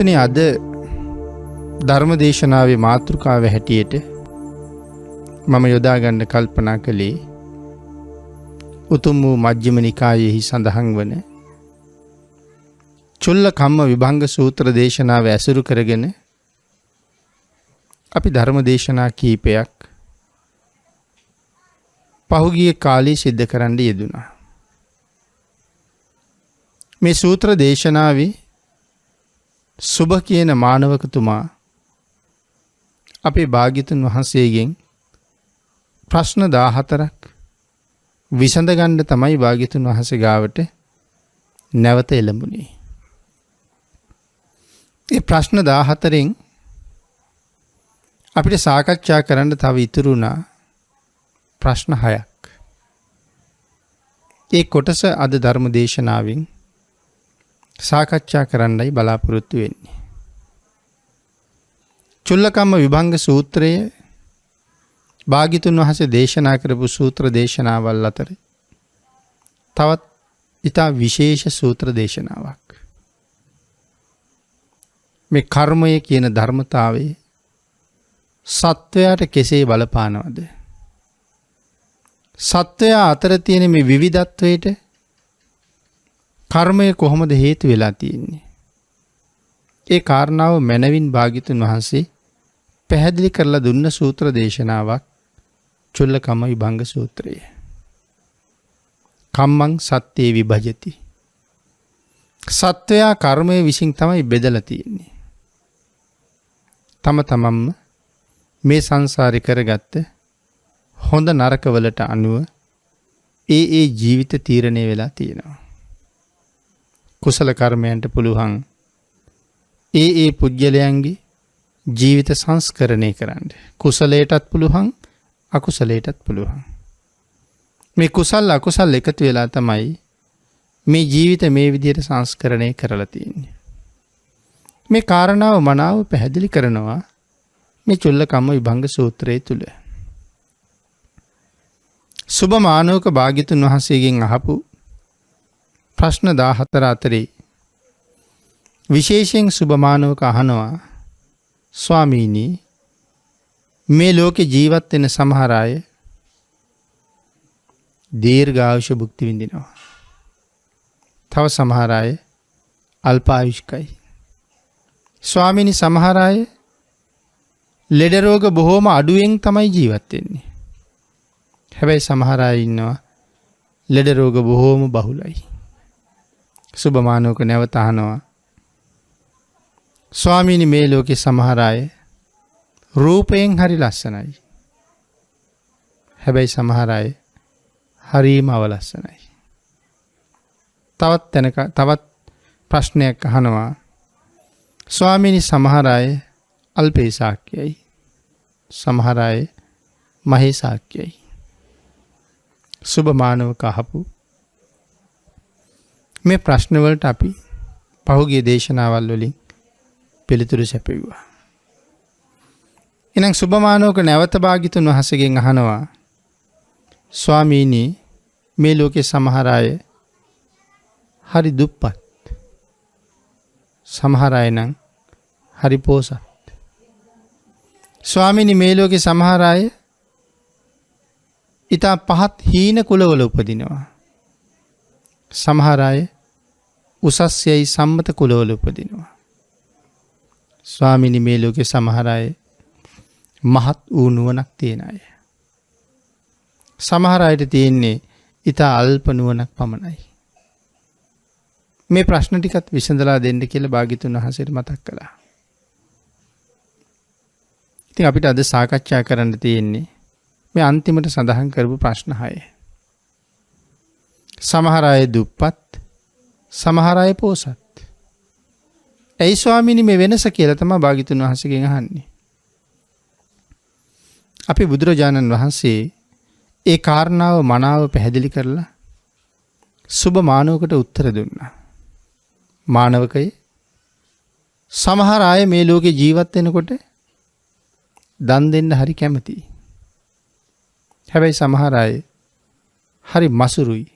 අද ධර්ම දේශනාවේ මාතෘකාව හැටියට මම යොදා ගන්න කල්පනා කළේ උතුම් වූ මජ්ක්‍ධිම නිකායෙහි සඳහන් වන චුල්ල කම්ම විභංග සූත්‍ර දේශනාව ඇසුරු කරගෙන අපි ධර්ම දේශනා කීපයක් පහුගිය කාලේ සිද්ධ කරන්න යෙදුණා. මේ සූත්‍ර දේශනාවේ සුභ කියන මානවකතුමා අපේ භාග්‍යතුන් වහන්සේගෙන් ප්‍රශ්න 14ක් විසඳගන්න තමයි භාග්‍යතුන් වහන්සේ ගාවට නැවත එළඹුණේ. ඒ ප්‍රශ්න 14න් අපිට සාකච්ඡා කරන්න තව ඉතුරු වුණා ප්‍රශ්න 6ක්. ඒ කොටස අද ධර්ම දේශනාවෙන් සාකච්ඡා කරන්නයි බලාපොරොත්තු වෙන්නේ. චුල්ලකම්ම විභංග සූත්‍රය භාග්‍යතුන් වහන්සේ දේශනා කරපු සූත්‍ර දේශනාවල් අතර තවත් ඉතා විශේෂ සූත්‍ර දේශනාවක්. මේ කර්මය කියන ධර්මතාවයේ සත්වයාට කෙසේ බලපානවද? සත්වයා අතර තියෙන මේ විවිධත්වයට කර්මය කොහොමද හේතු වෙලා තියෙන්නේ? ඒ කාරණාව මැනවින් භාග්‍යතුන් වහන්සේ පැහැදිලි කරලා දුන්න සූත්‍ර දේශනාවක් චුල්ලකම්ම විභංග සූත්‍රය. කම්මං සත්‍යේ විභජති. සත්වයා කර්මය විසින් තමයි බෙදලා තියෙන්නේ. තම තමන්ම මේ සංසාරේ කරගත්ත හොඳ නරක වලට අනුව ඒ ජීවිත තීරණය වෙලා තියෙනවා. කුසල කර්මයන්ට පුළුවන් ඒ පුජ්‍යලයන්ගේ ජීවිත සංස්කරණය කරන්න. කුසලයටත් පුළුවන් අකුසලයටත් පුළුවන්. මේ කුසල් අකුසල් එකතු වෙලා තමයි මේ ජීවිත මේ විදිහට සංස්කරණය කරලා තියෙන්නේ. මේ කාරණාව මනාව පැහැදිලි කරනවා මේ චුල්ලකම්ම විභංග සූත්‍රය තුල. සුභ මානවක භාග්‍යතුන් වහන්සේගෙන් අහපු ප්‍රශ්න 14 අතරේ විශේෂයෙන් සුභ මානවක අහනවා, ස්වාමීනි, මේ ලෝකේ ජීවත් වෙන සමහර අය දීර්ඝායුෂ භුක්ති විඳිනවා. තව සමහර අය අල්පායුෂ්කයි. ස්වාමීනි, සමහර අය ලෙඩ රෝග බොහෝම අඩුවෙන් තමයි ජීවත් වෙන්නේ. හැබැයි සමහර අය ඉන්නවා ලෙඩ රෝග බොහෝම බහුලයි. සුභ මානවක නැවත අහනවා, ස්වාමීනි, මේ ලෝකේ සමහර අය රූපයෙන් හරි ලස්සනයි. හැබැයි සමහර අය හරිම අවලස්සනයි. තවත් ප්‍රශ්නයක් අහනවා, ස්වාමීනි, සමහර අය අල්පේසාක්‍යයි. සමහර අය මහේසාක්‍යයි. සුභ මානවක අහපු මේ ප්‍රශ්න වලට අපි පහුගිය දේශනාවල් වලින් පිළිතුරු සැපයුවා. එහෙනම් සුභ මානවක නැවත භාග්‍යතුන් වහන්සේගෙන් අහනවා, ස්වාමීනි, මේ ලෝකේ සමහර අය හරි දුප්පත්. සමහර අය නම් හරි පොසත්. ස්වාමීනි, මේ ලෝකේ සමහර අය ඉතා පහත් හීන කුලවල උපදිනවා. සමහර අය උසස් යයි සම්මත කුලවල උපදිනවා. ස්වාමීනි, මේ ලෝකේ සමහර අය මහත් වූ නුවණක් තියෙන අය. සමහර අයට තියෙන්නේ ඉතා අල්ප නුවණක් පමණයි. මේ ප්‍රශ්න ටිකත් විසඳලා දෙන්න කියලා භාග්‍යතුන් වහන්සේට මතක් කළා. ඉතින් අපිට අද සාකච්ඡා කරන්න තියෙන්නේ මේ අන්තිමට සඳහන් කරපු ප්‍රශ්න 6. සමහර අය දුප්පත්, සමහර අය පොසත්. ඇයි ස්වාමීනි මේ වෙනස කියලා තමයි භාග්‍යතුන් වහන්සේගෙන් අහන්නේ. අපි බුදුරජාණන් වහන්සේ ඒ කාරණාව මනාව පැහැදිලි කරලා සුභ මානවකට උත්තර දුන්නා. මානවකයේ සමහර අය මේ ලෝකේ ජීවත් වෙනකොට දන් දෙන්න හරි කැමතියි. හැබැයි සමහර අය හරි මසුරුයි.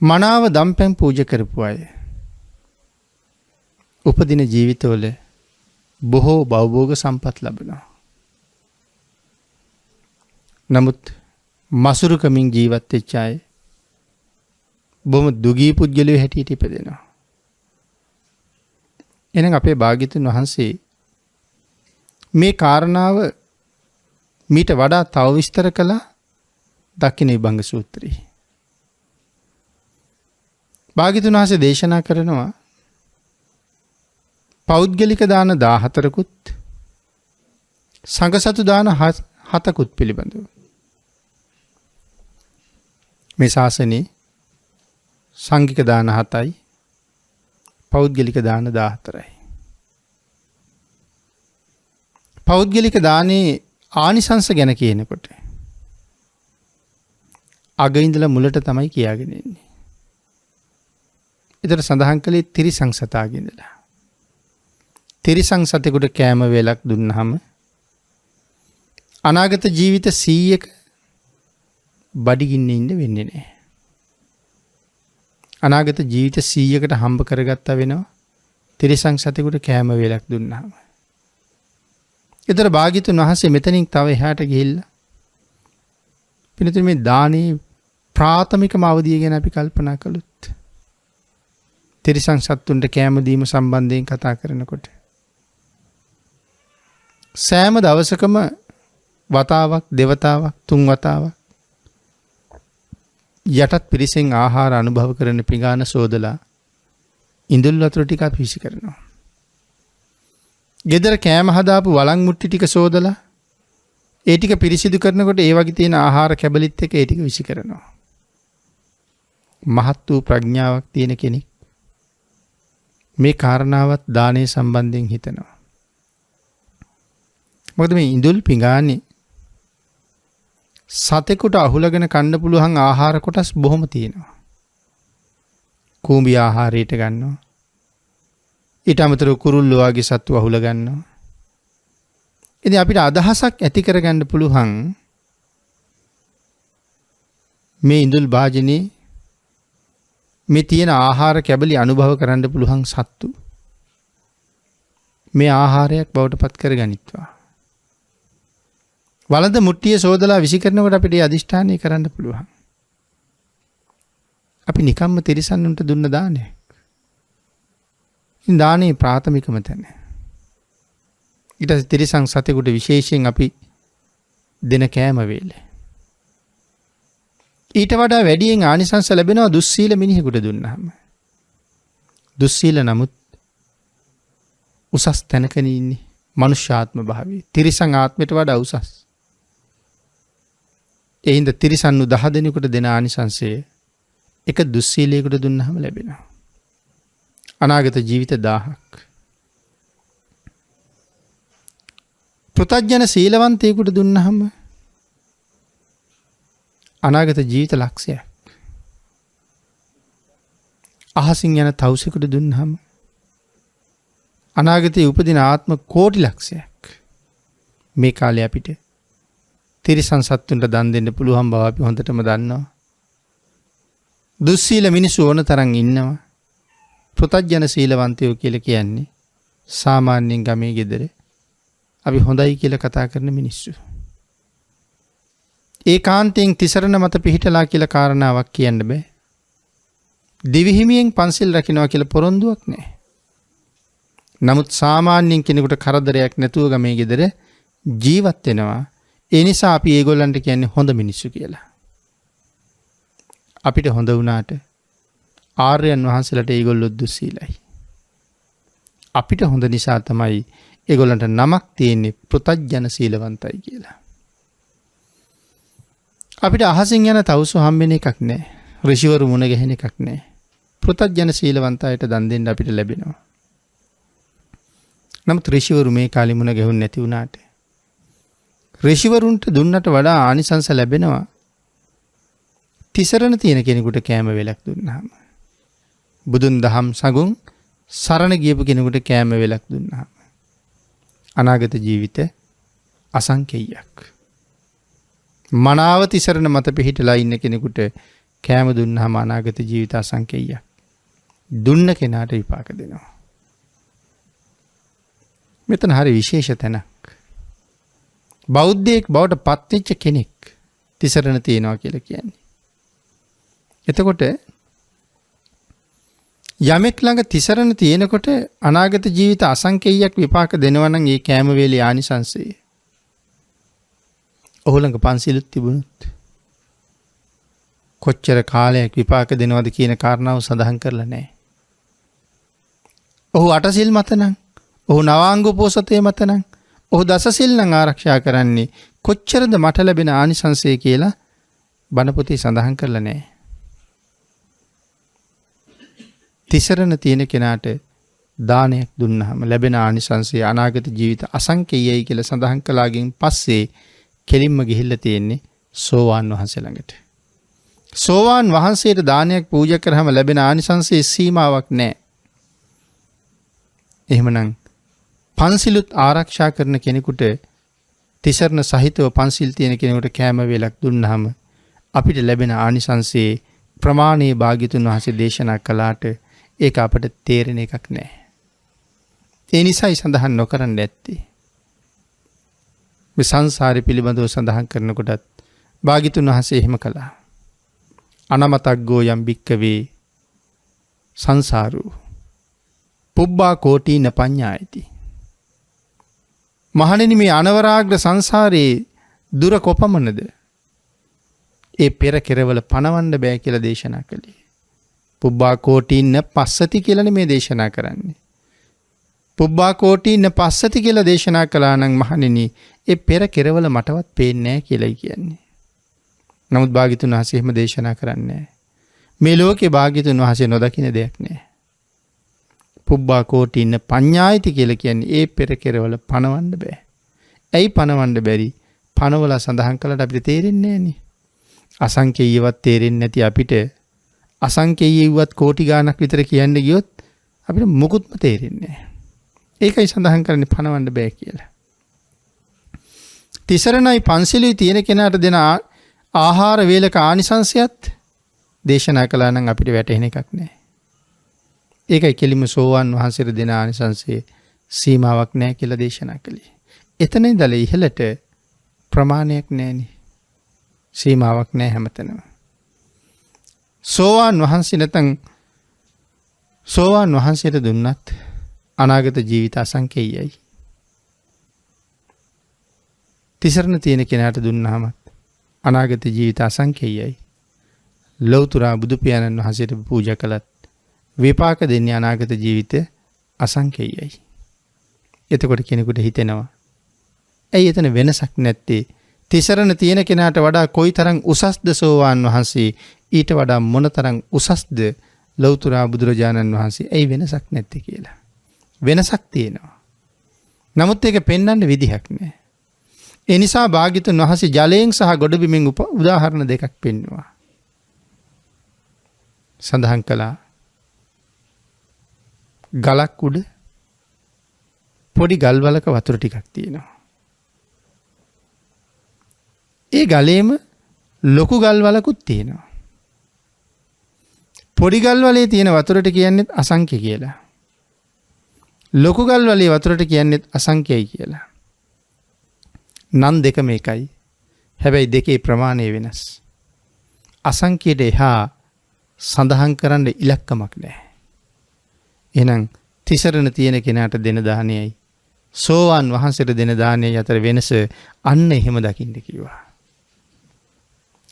මනාව දම්පැන් පූජ කරපු අය. උපදින ජීවිතවල බොහෝ භවභෝග සම්පත් ලැබෙනවා. නමුත් මසුරුකමින් ජීවත් වෙච්ච අය බොහොම දුගී පුද්ගලයෝ හැටියට ඉපදෙනවා. එහෙනම් අපේ භාග්‍යතුන් වහන්සේ මේ කාරණාව මීට වඩා තව විස්තර කළා දක්ඛින විභංග සූත්‍රයේ. භාග්‍යතුන් වහන්සේ දේශනා කරනවා පෞද්ගලික දාන 14කුත් සංඝසතු දාන 7කුත් පිළිබඳව. මේ ශාසනයේ සංඝික දාන 7යි පෞද්ගලික දාන 14යි. පෞද්ගලික දානයේ ආනිසංස ගැන කියනකොට අග ඉඳලා මුලට තමයි කියාගෙන ඉන්නේ. ඒතර සඳහන් කළේ තිරිසං සතාගේ ඉඳලා. තිරිසං සතෙකුට කෑම වේලක් දුන්නාම අනාගත ජීවිත 100ක බඩගින්නේ ඉන්න වෙන්නේ නැහැ. අනාගත ජීවිත 100කට හම්බ කරගත්තා වෙනවා තිරිසං සතෙකුට කෑම වේලක් දුන්නාම. ඒතර භාග්‍යතුන් වහන්සේ මෙතනින් තව එහාට ගිහිල්ලා පිළිතුරු මේ දානේ ප්‍රාථමිකම අවධිය ගැන අපි කල්පනා කළොත් තිරිසං සත්තුන්ට කෑම දීම සම්බන්ධයෙන් කතා කරනකොට සෑම දවසකම වතාවක් දෙවතාවක් තුන් වතාවක් යටත් පිරිසෙන් ආහාර අනුභව කරන පිඟාන සෝදලා ඉඳුල් වතුර ටිකක් විසි කරනවා. ගෙදර කෑම හදාපු වළං මුට්ටි ටික සෝදලා ඒ ටික පිරිසිදු කරනකොට ඒ වගේ තියෙන ආහාර කැබලිත් එක ඒ ටික විසි කරනවා. මහත් වූ ප්‍රඥාවක් තියෙන කෙනෙක් මේ කාරණාවත් දානයේ සම්බන්ධයෙන් හිතනවා. මොකද මේ ඉඳුල් පිඟානේ සතෙකුට අහුලගෙන කන්න පුළුවන් ආහාර කොටස් බොහොම තියෙනවා. කූඹි ආහාරයට ගන්නවා. ඊට අමතරව කුරුල්ලෝ වගේ සත්තු අහුල ගන්නවා. ඉතින් අපිට අදහසක් ඇති කරගන්න පුළුවන් මේ ඉඳුල් භාජනයේ මේ තියෙන ආහාර කැබලි අනුභව කරන්න පුළුවන් සත්තු මේ ආහාරයක් බවට පත් කරගනිත්වා. වළඳ මුට්ටිය සෝදලා විසි කරනකොට අපිට ඒ අදිෂ්ඨානය කරන්න පුළුවන්. අපි නිකම්ම තිරිසන්නුන්ට දුන්න දානයක්. ඉතින් දානේ ප්‍රාථමිකම තැන. ඊට පස්සේ තිරිසන් සතෙකුට විශේෂයෙන් අපි දෙන කෑම වේල. ඊට වඩා වැඩියෙන් ආනිසංස ලැබෙනවා දුස්සීල මිනිහෙකුට දුන්නාම. දුස්සීල නමුත් උසස් තැනකන ඉන්නේ මනුෂ්‍යාත්ම භාවයේ. තිරිසන් ආත්මයට වඩා උසස්. ඒ හින්දා තිරිසන්නු 10 දෙනෙකුට දෙන ආනිසංසය එක දුස්සීලයකට දුන්නාම ලැබෙනවා. අනාගත ජීවිත 1000ක්. පෘථග්ජන සීලවන්තයෙකුට දුන්නාම අනාගත ජීවිත ලක්ෂයක්. අහසින් යන තවුසෙකුට දුන්නාම අනාගතයේ උපදින ආත්ම කෝටි ලක්ෂයක්. මේ කාලේ අපිට තිරිසන් සත්තුන්ට දන් දෙන්න පුළුවන් බව අපි හොඳටම දන්නවා. දුස්සීල මිනිස්සු ඕන තරම් ඉන්නවා. පෘථග්ජන සීලවන්තයෝ කියලා කියන්නේ සාමාන්‍යයෙන් ගමේ ගෙදර අපි හොඳයි කියලා කතා කරන මිනිස්සු. ඒකාන්තයෙන් තිසරණ මත පිහිටලා කියලා කාරණාවක් කියන්න බෑ. දිවිහිමියෙන් පන්සිල් රකින්නවා කියලා පොරොන්දුවක් නැහැ. නමුත් සාමාන්‍යයෙන් කෙනෙකුට කරදරයක් නැතුව ගමේ ගෙදර ජීවත් වෙනවා. ඒ නිසා අපි ඒගොල්ලන්ට කියන්නේ හොඳ මිනිස්සු කියලා. අපිට හොඳ වුණාට ආර්යයන් වහන්සේලාට ඒගොල්ලෝ දුස්සීලයි. අපිට හොඳ නිසා තමයි ඒගොල්ලන්ට නමක් තියෙන්නේ පෘථග්ජන සීලවන්තයි කියලා. අපිට අහසින් යන තවුසු හම්බෙන එකක් නැහැ. ඍෂිවරු මුණ ගැහෙන එකක් නැහැ. පෘථග්ජන සීලවන්තයට දන් දෙන්න අපිට ලැබෙනවා. නමුත් ඍෂිවරු මේ කාලේ මුණ ගැහුන්නේ නැති වුණාට ඍෂිවරුන්ට දුන්නට වඩා ආනිසංස ලැබෙනවා. තිසරණ තියෙන කෙනෙකුට කෑම වේලක් දුන්නාම. බුදුන් දහම් සඟුන් සරණ ගියපු කෙනෙකුට කෑම වේලක් දුන්නාම. අනාගත ජීවිත අසංකේයයක්. මනාව තිසරණ මත පිහිටලා ඉන්න කෙනෙකුට කෑම දුන්නාම අනාගත ජීවිත අසංකේයයක්. දුන්න කෙනාට විපාක දෙනවා. මෙතන හරි විශේෂ තැනක්. බෞද්ධයෙක් බවට පත්වෙච්ච කෙනෙක් තිසරණ තියෙනවා කියලා කියන්නේ. එතකොට යමෙක් ළඟ තිසරණ තියෙනකොට අනාගත ජීවිත අසංකේයයක් විපාක දෙනවා නම් ඒ කෑම වේලේ ආනිසංසය. ඔහු ළඟ පන්සිලුත් තිබුණොත් කොච්චර කාලයක් විපාක දෙනවද කියන කාරණාව සඳහන් කරලා නැහැ. ඔහු අටසිල් මත නම්, ඔහු නවාංග උපෝසතේ මත නම්, ඔහු දසසිල් නම් ආරක්ෂා කරන්නේ කොච්චරද මට ලැබෙන ආනිසංසය කියලා බණ පොතේ සඳහන් කරලා නැහැ. තිසරණ තියෙන කෙනාට දානයක් දුන්නාම ලැබෙන ආනිසංසය අනාගත ජීවිත අසංකේයයි කියලා සඳහන් කළාගෙන් පස්සේ කෙලින්ම ගිහිල්ලා තියෙන්නේ සෝවාන් වහන්සේ ළඟට. සෝවාන් වහන්සේට දානයක් පූජා කරාම ලැබෙන ආනිසංසයේ සීමාවක් නැහැ. එහෙමනම් පන්සිලුත් ආරක්ෂා කරන කෙනෙකුට තිසරණ සහිතව පන්සිල් තියෙන කෙනෙකුට කෑම වේලක් දුන්නාම අපිට ලැබෙන ආනිසංසයේ ප්‍රමාණයේ භාග්‍යතුන් වහන්සේ දේශනා කළාට ඒක අපට තේරෙන එකක් නැහැ. ඒ නිසායි සඳහන් නොකරන්න ඇත්තේ. මේ සංසාරේ පිළිබඳව සඳහන් කරනකොටත් භාග්‍යතුන් වහන්සේ එහෙම කළා. අනමතග්ගෝ යම් භික්කවේ සංසාරෝ පුබ්බා කෝටීන පඤ්ඤායති. මහණෙනි මේ අනවරාග්‍ර සංසාරේ දුර කොපමණද? ඒ පෙර කෙරවල පණවන්න බෑ කියලා දේශනා කළේ. පුබ්බා කෝටීන පස්සති කියලානේ මේ දේශනා කරන්නේ. පුබ්බා කෝටීන පස්සති කියලා දේශනා කළා නම් මහණෙනි ඒ පෙර කෙරවල මටවත් පේන්නේ නැහැ කියලායි කියන්නේ. නමුත් භාග්‍යතුන් වහන්සේ එහෙම දේශනා කරන්නේ නැහැ. මේ ලෝකේ භාග්‍යතුන් වහන්සේ නොදකින දෙයක් නැහැ. පුබ්බා කෝටීන පඤ්ඤායති කියලා කියන්නේ ඒ පෙර කෙරවල පණවන්න බෑ. ඇයි පණවන්න බැරි? පණවල සඳහන් කළාට අපිට තේරෙන්නේ නැහනේ. අසංකේයවත් තේරෙන්නේ නැති අපිට අසංකේයවත් කෝටි ගාණක් විතර කියන්න ගියොත් අපිට මුකුත්ම තේරෙන්නේ නැහැ. ඒකයි සඳහන් කරන්නේ පණවන්න බෑ කියලා. තිසරණයි පන්සිලුයි තියෙන කෙනාට දෙන ආහාර වේලක ආනිසංසයත් දේශනා කළා නම් අපිට වැටහෙන එකක් නැහැ. ඒකයි කෙලිම සෝවාන් වහන්සේට දෙන ආනිසංසයේ සීමාවක් නැහැ කියලා දේශනා කළේ. එතන ඉඳලා ඉහළට ප්‍රමාණයක් නැහෙනි. සීමාවක් නැහැ හැමතැනම. සෝවාන් වහන්සේ නැතන් සෝවාන් වහන්සේට දුන්නත් අනාගත ජීවිත අසංකේයයි. තිසරණ තියෙන කෙනාට දුන්නාමත් අනාගත ජීවිත අසංකේයයි. ලෞතර බුදු පියාණන් වහන්සේට පූජා කළත් විපාක දෙන්නේ අනාගත ජීවිත අසංකේයයි. එතකොට කෙනෙකුට හිතෙනවා ඇයි එතන වෙනසක් නැත්තේ? තිසරණ තියෙන කෙනාට වඩා කොයිතරම් උසස්ද සෝවාන් වහන්සේ, ඊට වඩා මොනතරම් උසස්ද ලෞතර බුදුරජාණන් වහන්සේ? ඇයි වෙනසක් නැත්තේ කියලා. වෙනසක් තියෙනවා. නමුත් ඒක පෙන්වන්න විදිහක් නැහැ. ඒ නිසා භාග්‍යතුන් වහන්සේ ජලයෙන් සහ ගොඩබිමෙන් උදාහරණ දෙකක් පෙන්වුවා. සඳහන් කළා ගලක් උඩ පොඩි ගල්වලක වතුර ටිකක් තියෙනවා. ඒ ගලේම ලොකු ගල්වලකුත් තියෙනවා. පොඩි ගල්වලේ තියෙන වතුරට කියන්නේ අසංඛ්‍ය කියලා. ලොකු ගල්වලේ වතුරට කියන්නේ අසංඛ්‍යයි කියලා. නම් දෙකම එකයි. හැබැයි දෙකේ ප්‍රමාණය වෙනස්. අසංඛ්‍යයට එහා සඳහන් කරන්න ඉලක්කමක් නැහැ. එහෙනම් තිසරණ තියෙන කෙනාට දෙන දානයයි සෝවාන් වහන්සේට දෙන දානයයි අතර වෙනස අන්න එහෙම දකින්න කිව්වා.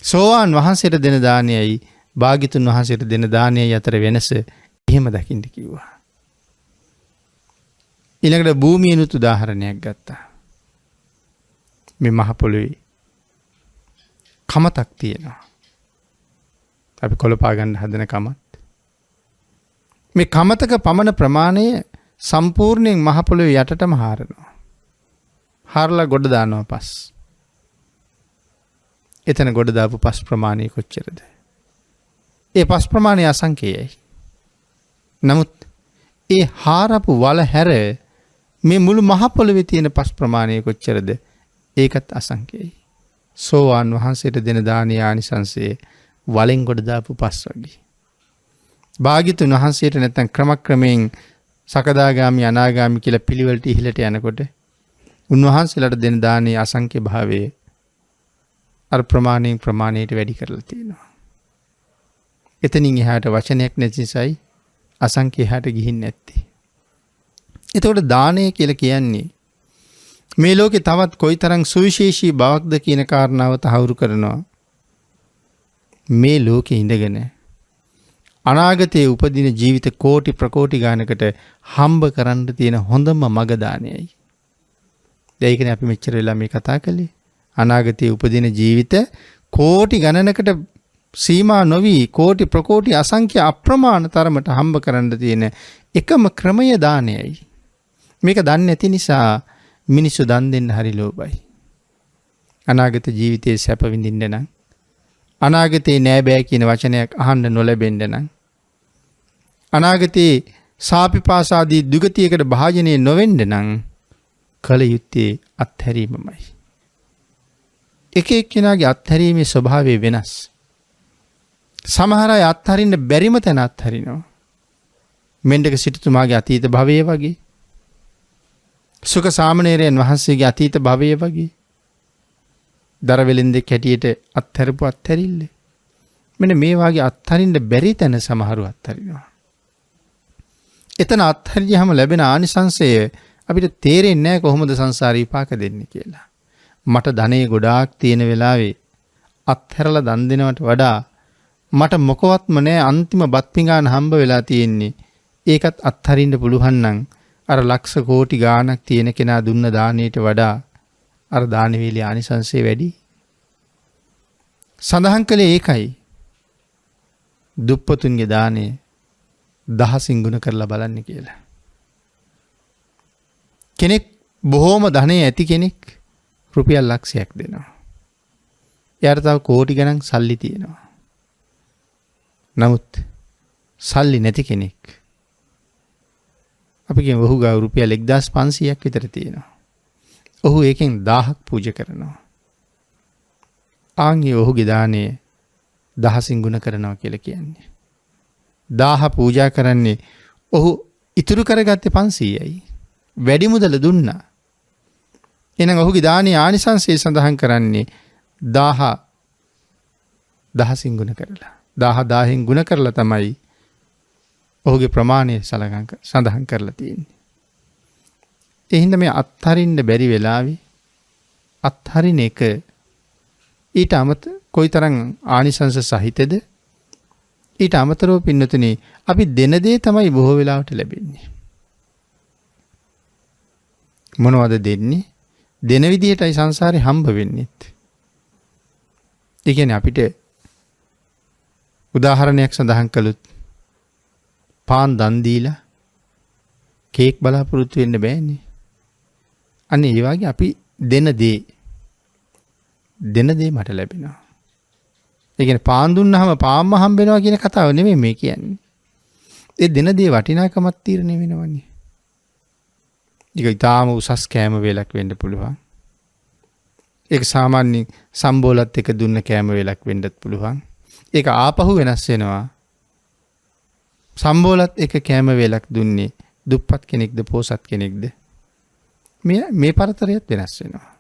සෝවාන් වහන්සේට දෙන දානයයි භාග්‍යතුන් වහන්සේට දෙන දානයයි අතර වෙනස එහෙම දකින්න කිව්වා. ඊළඟට භූමියනුත් උදාහරණයක් ගත්තා. මේ මහ පොළොවේ කමතක් තියෙනවා. අපි කොළපා ගන්න හදන කමත්. මේ කමතක පමණ ප්‍රමාණය සම්පූර්ණයෙන් මහ පොළොවේ යටටම හාරනවා. හාරලා ගොඩ දානවා පස්. එතන ගොඩ දාපු පස් ප්‍රමාණය කොච්චරද? ඒ පස් ප්‍රමාණය අසංඛේයයි. නමුත් ඒ හාරපු වල හැර මේ මුළු මහ පොළොවේ තියෙන පස් ප්‍රමාණය කොච්චරද? ඒකත් අසංඛේයයි. සෝවාන් වහන්සේට දෙන දානීය ආනිසංසයේ වලෙන් ගොඩ දාපු පස් වගේ. භාග්‍යතුන් වහන්සේට නැත්තම් ක්‍රමක්‍රමයෙන් සකදාගාමි අනාගාමි කියලා පිළිවෙලට ඉහළට යනකොට උන්වහන්සේලාට දෙන දානයේ අසංඛ්‍ය භාවයේ අර ප්‍රමාණයෙන් ප්‍රමාණයට වැඩි කරලා තියෙනවා. එතනින් එහාට වචනයක් නැති නිසායි අසංඛ්‍ය එහාට ගිහින් නැත්තේ. එතකොට දානය කියලා කියන්නේ මේ ලෝකේ තවත් කොයිතරම් සුවිශේෂී බවක්ද කියන කාරණාව තහවුරු කරනවා. මේ ලෝකේ ඉඳගෙන අනාගතයේ උපදින ජීවිත කෝටි ප්‍රකෝටි ගානකට හම්බ කරන්න තියෙන හොඳම මග දානයයි. ඒකනේ අපි මෙච්චර වෙලා මේ කතා කළේ. අනාගතයේ උපදින ජීවිත කෝටි ගණනකට සීමා නොවි කෝටි ප්‍රකෝටි අසංඛ්‍ය අප්‍රමාණ තරමට හම්බ කරන්න තියෙන එකම ක්‍රමය දානයයි. මේක දන්නේ නැති නිසා මිනිස්සු දන් දෙන්න හරි ලෝභයි. අනාගත ජීවිතයේ සැප විඳින්න නම් අනාගතේ නෑ බෑ කියන වචනයක් අහන්න නොලැබෙන්න නම් අනාගතේ සාපිපාසාදී දුගතියකට භාජනය නොවෙන්න නම් කල යුත්තේ අත්හැරීමමයි. එක එක්කෙනාගේ අත්හැරීමේ ස්වභාවය වෙනස්. සමහර අය අත්හරින්න බැරිම තැන අත්හරිනවා. මෙණ්ඩක සිටුතුමාගේ අතීත භවයේ වගේ. සුඛ සාමණේරයන් වහන්සේගේ අතීත භවයේ වගේ. දරවෙලෙන්දෙක් හැටියට අත්හැරපු අත්හැරිල්ල. මෙන්න මේ වගේ අත්හරින්න බැරි තැන සමහරු අත්හරිනවා. එතන අත්හැරියම ලැබෙන ආනිසංසය අපිට තේරෙන්නේ නැහැ කොහොමද සංසාරේ විපාක දෙන්නේ කියලා. මට ධනෙ ගොඩාක් තියෙන වෙලාවේ අත්හැරලා දන් දෙනවට වඩා මට මොකවත්ම නැහැ අන්තිම බත් පිඟාන හම්බ වෙලා තියෙන්නේ. ඒකත් අත්හරින්න පුළුවන් නම් අර ලක්ෂ කෝටි ගාණක් තියෙන කෙනා දුන්න දාණයට වඩා අර දාන වේලේ ආනිසංසය වැඩි. සඳහන් කළේ ඒකයි. දුප්පතුන්ගේ දාණය 1000 ගුණ කරලා බලන්න කියලා. කෙනෙක් බොහෝම ධනෙ ඇති කෙනෙක් රුපියල් ලක්ෂයක් දෙනවා. එයාට තව කෝටි ගණන් සල්ලි තියෙනවා. නමුත් සල්ලි නැති කෙනෙක් අපි කියමු ඔහු ගාව රුපියල් 1500ක් විතර තියෙනවා. ඔහු ඒකෙන් 1000ක් පූජා කරනවා. ආන්ගේ ඔහුගේ දාණය 1000 ගුණ කරනවා කියලා කියන්නේ. 1000 පූජා කරන්නේ ඔහු ඉතුරු කරගත්තේ 500යි. වැඩි මුදල දුන්නා. එහෙනම් ඔහුගේ දානීය ආනිසංසය සඳහන් කරන්නේ 1000 ගුණ කරලා. 1000 ගුණ කරලා තමයි ඔහුගේ ප්‍රමාණය සඳහන් කරලා තියෙන්නේ. ඒ හින්දා මේ අත්හරින්න බැරි වෙලාවේ අත්හරින එක ඊට අමතර කොයිතරම් ආනිසංස සහිතද? ඊට අමතරව පින්නතුනේ අපි දෙන දේ තමයි බොහෝ වෙලාවට ලැබෙන්නේ. මොනවද දෙන්නේ? දෙන විදිහටයි සංසාරේ හම්බ වෙන්නේ. ඒ කියන්නේ අපිට උදාහරණයක් සඳහන් කළොත් පාන් දන් දීලා කේක් බලාපොරොත්තු වෙන්න බෑනේ. අනේ ඒ වගේ අපි දෙන දේ මට ලැබෙනවා. ඒ කියන්නේ පාන් දුන්නාම පාන්ම හම්බ වෙනවා කියන කතාව නෙමෙයි මේ කියන්නේ. ඒ දෙන දේ වටිනාකමක් තීරණය වෙනවනේ. ඒක ඊටාම උසස් කෑම වේලක් වෙන්න පුළුවන්. ඒක සාමාන්‍ය සම්බෝලත් එක දුන්න කෑම වේලක් වෙන්නත් පුළුවන්. ඒක ආපහු වෙනස් වෙනවා. සම්බෝලත් එක කෑම වේලක් දුන්නේ දුප්පත් කෙනෙක්ද පොසත් කෙනෙක්ද? මේ පරතරයත් වෙනස් වෙනවා.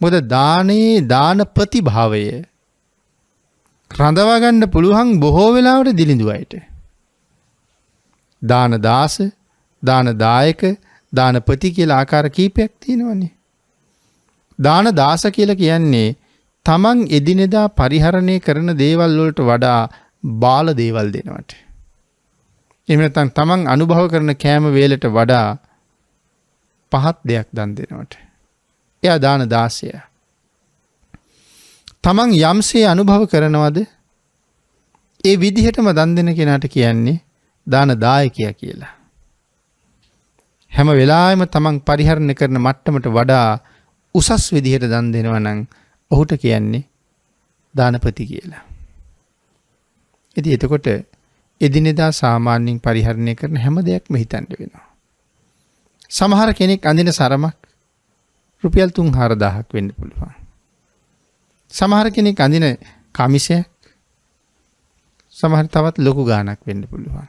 මොකද දානේ දාන ප්‍රතිභාවය රඳවා ගන්න පුළුවන් බොහෝ වෙලාවට දිලිඳු අයට. දාන දාස, දාන දායක, දානපති කියලා ආකාර කීපයක් තියෙනවනේ. දාන දාස කියලා කියන්නේ තමන් එදිනෙදා පරිහරණය කරන දේවල් වලට වඩා බාල දේවල් දෙනවට. එහෙම නැත්නම් තමන් අනුභව කරන කෑම වේලට වඩා පහත් දෙයක් දන් දෙනවට. එයා දාන දාසයා. තමන් යම්සේ අනුභව කරනවද ඒ විදිහටම දන් දෙන කෙනාට කියන්නේ දාන දායකයා කියලා. හැම වෙලාවෙම තමන් පරිහරණය කරන මට්ටමට වඩා උසස් විදිහට දන් දෙනවා නම් ඔහුට කියන්නේ දානපති කියලා. ඉතින් එතකොට එදිනෙදා සාමාන්‍යයෙන් පරිහරණය කරන හැම දෙයක්ම හිතන්න වෙනවා. සමහර කෙනෙක් අඳින සරමක් රුපියල් 3-4000ක් වෙන්න පුළුවන්. සමහර කෙනෙක් අඳින කමිසයක් සමහර තවත් ලොකු ගාණක් වෙන්න පුළුවන්.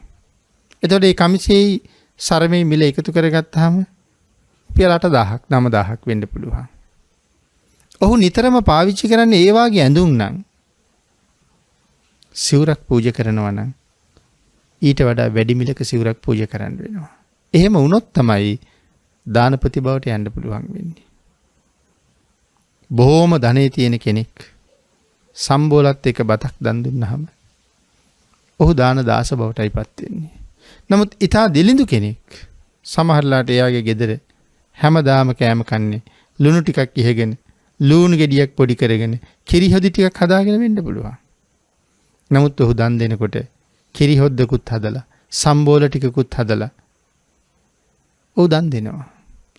එතකොට මේ කමිසෙයි සරමේ මිල එකතු කරගත්තාම රුපියල් 8,000ක් 9,000ක් වෙන්න පුළුවන්. ඔහු නිතරම පාවිච්චි කරන්නේ ඒ වාගේ ඇඳුම් නම් සිවුරක් පූජා කරනවා නම් ඊට වඩා වැඩි මිලක සිවුරක් පූජා කරන්න වෙනවා. එහෙම වුණොත් තමයි දානපති බවට යන්න පුළුවන් වෙන්නේ. බොහෝම ධනෙ තියෙන කෙනෙක් සම්බෝලත් එක බතක් දන් දුන්නාම ඔහු දාන දාස බවටයිපත් වෙන්නේ. නමුත් ඊටා දිලිඳු කෙනෙක් සමහරලාට එයාගේ ගෙදර හැමදාම කෑම කන්නේ ලුණු ටිකක් ඉහගෙන ලූණු ගෙඩියක් පොඩි කරගෙන කිරි හොදි ටිකක් හදාගෙන වෙන්න පුළුවන්. නමුත් ඔහු දන් දෙනකොට කිරි හොද්දකුත් හදලා සම්බෝල ටිකකුත් හදලා ඔහු දන් දෙනවා.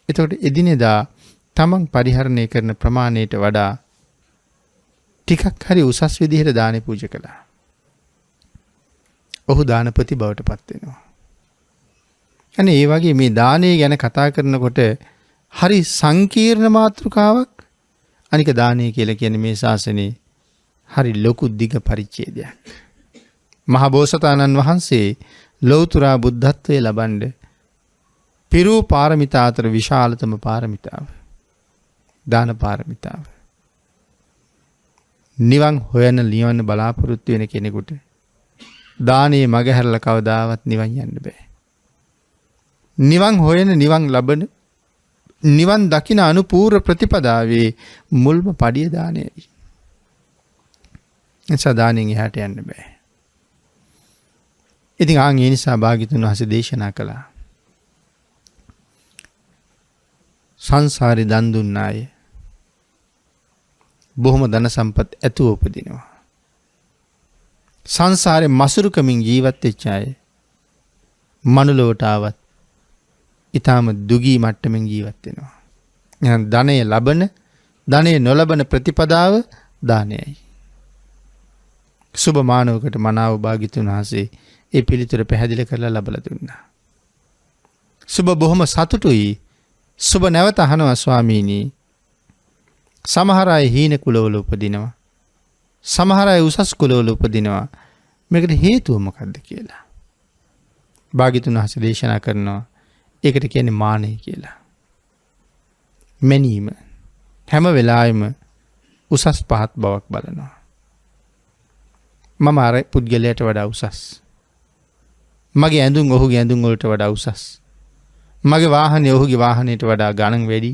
එතකොට එදිනෙදා තමන් පරිහරණය කරන ප්‍රමාණයට වඩා ටිකක් හරි උසස් විදිහට දානෙ පූජා කළා. ඔහු දානපති බවට පත් වෙනවා. අනේ ඒ වගේ මේ දානය ගැන කතා කරනකොට හරි සංකීර්ණ මාතෘකාවක්. අනික දානය කියලා කියන්නේ මේ ශාසනයේ හරි ලොකු දිග පරිච්ඡේදයක්. මහා බෝසතාණන් වහන්සේ ලෞතර බුද්ධත්වයේ ලබන්නේ පිරූ පාරමිතා අතර විශාලතම පාරමිතාව දාන පාරමිතාව. නිවන් හොයන ලියවන්න බලාපොරොත්තු වෙන කෙනෙකුට දානයේ මග හැරලා කවදාවත් නිවන් යන්න බෑ. නිවන් හොයන නිවන් ලබන නිවන් දකින අනුපූර්ව ප්‍රතිපදාවේ මුල්ම පඩිය දානයයි. එනිසා දානෙන් එහාට යන්න බෑ. ඉතින් ආන් ඒ නිසා භාග්‍යතුන් වහන්සේ දේශනා කළා. සංසාරේ දන් දුන්න අය බොහොම ධන සම්පත් ඇතුව උපදිනවා. සංසාරේ මසුරුකමින් ජීවත් වෙච්ච අය මනුලොවට ආවත් ඊටාම දුගී මට්ටමින් ජීවත් වෙනවා. එහෙනම් ධනය ලබන ධනය නොලබන ප්‍රතිපදාව දානයයි. සුබ මානවකට මනාව භාග්‍යතුන් වහන්සේ ඒ පිළිතුර පැහැදිලි කරලා ලබලා දුන්නා. සුබ බොහොම සතුටුයි. සුබ නැවත අහනවා ස්වාමීනි. සමහර අය හීන කුලවල උපදිනවා. සමහර අය උසස් කුලවල උපදිනවා. මේකට හේතුව මොකක්ද කියලා. භාග්‍යතුන් වහන්සේ දේශනා කරනවා. ඒකට කියන්නේ මානය කියලා. මැනීම. හැම වෙලාවෙම උසස් පහත් බවක් බලනවා. මම අර පුද්ගලයාට වඩා උසස්. මගේ ඇඳුම් ඔහුගේ ඇඳුම් වලට වඩා උසස්. මගේ වාහනේ ඔහුගේ වාහනයට වඩා ගණන් වැඩි.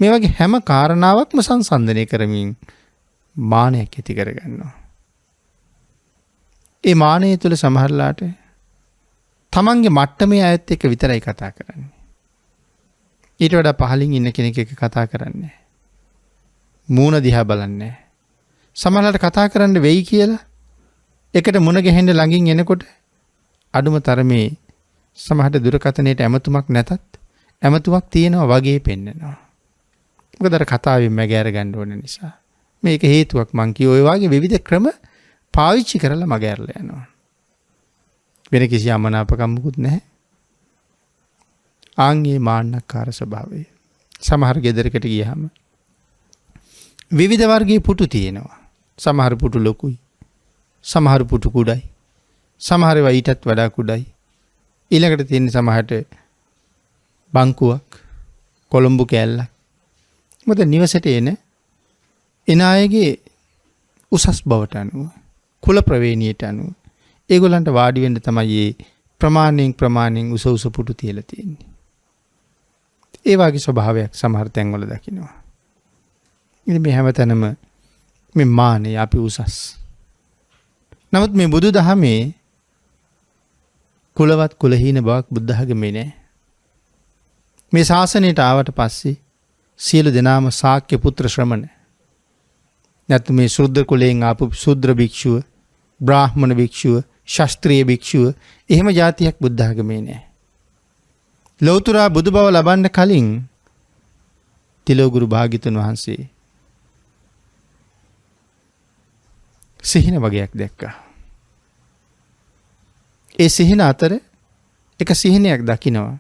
මේ වගේ හැම කාරණාවක්ම සංසන්දනය කරමින් මානයක් ඇති කරගන්නවා. ඒ මානය තුළ සමහරලාට තමන්ගේ මට්ටමේ අයත් එක්ක විතරයි කතා කරන්නේ. ඊට වඩා පහළින් ඉන්න කෙනෙක් එක්ක කතා කරන්නේ. මූණ දිහා බලන්නේ. සමහරලාට කතා කරන්න වෙයි කියලා එකට මුණ ගැහෙන්න ළඟින් එනකොට අඩුම තරමේ සමහරට දුරකථනයට ඇමතුමක් නැතත් ඇමතුමක් තියෙනවා වගේ පෙන්නනවා. මොකද අර කතාවෙන් මග අරගන්න ඕන නිසා. මේක හේතුවක් මං කිව්ව ඔය වගේ විවිධ ක්‍රම පාවිච්චි කරලා මග ඇරලා යනවා. වෙන කිසි අමනාපකමකුත් නැහැ. ආන්ගේ මාන්නකාර ස්වභාවය. සමහර ගෙදරකට ගියාම විවිධ වර්ගයේ පුටු තියෙනවා. සමහර පුටු ලොකුයි. සමහර පුටු කුඩයි. සමහර ඒවා ඊටත් වඩා කුඩයි. ඊළඟට තියෙන සමහරට බංකුවක් කොළඹු කෑල්ලක්. මොකද නිවසට එන අයගේ උසස් බවට අනුව කුල ප්‍රවේණියට අනුව ඒගොල්ලන්ට වාඩි වෙන්න තමයි ප්‍රමාණයෙන් උස උස පුටු තියලා තියෙන්නේ. ඒ වගේ ස්වභාවයක් සමහර තැන්වල දකින්නවා. ඉතින් මේ හැමතැනම මේ මානෙ අපි උසස්. නමුත් මේ බුදු දහමේ කුලවත් කුලහීන බවක් බුද්ධ ධර්මයේ නෑ. මේ ශාසනයට ආවට පස්සේ සියලු දෙනාම ශාක්‍ය පුත්‍ර ශ්‍රමණ. නැත්නම් මේ ශුද්‍ර කුලයෙන් ආපු ශුද්‍ර භික්ෂුව, බ්‍රාහ්මණ භික්ෂුව, ශාස්ත්‍රීය භික්ෂුව එහෙම જાතියක් බුද්ධ ධර්මයේ නෑ. ලෞතර බුදු බව ලබන්න කලින් තිලෝගුරු භාග්‍යතුන් වහන්සේ සිහින වගේක් දැක්කා. ඒ සිහින අතර එක සිහිනයක් දකිනවා.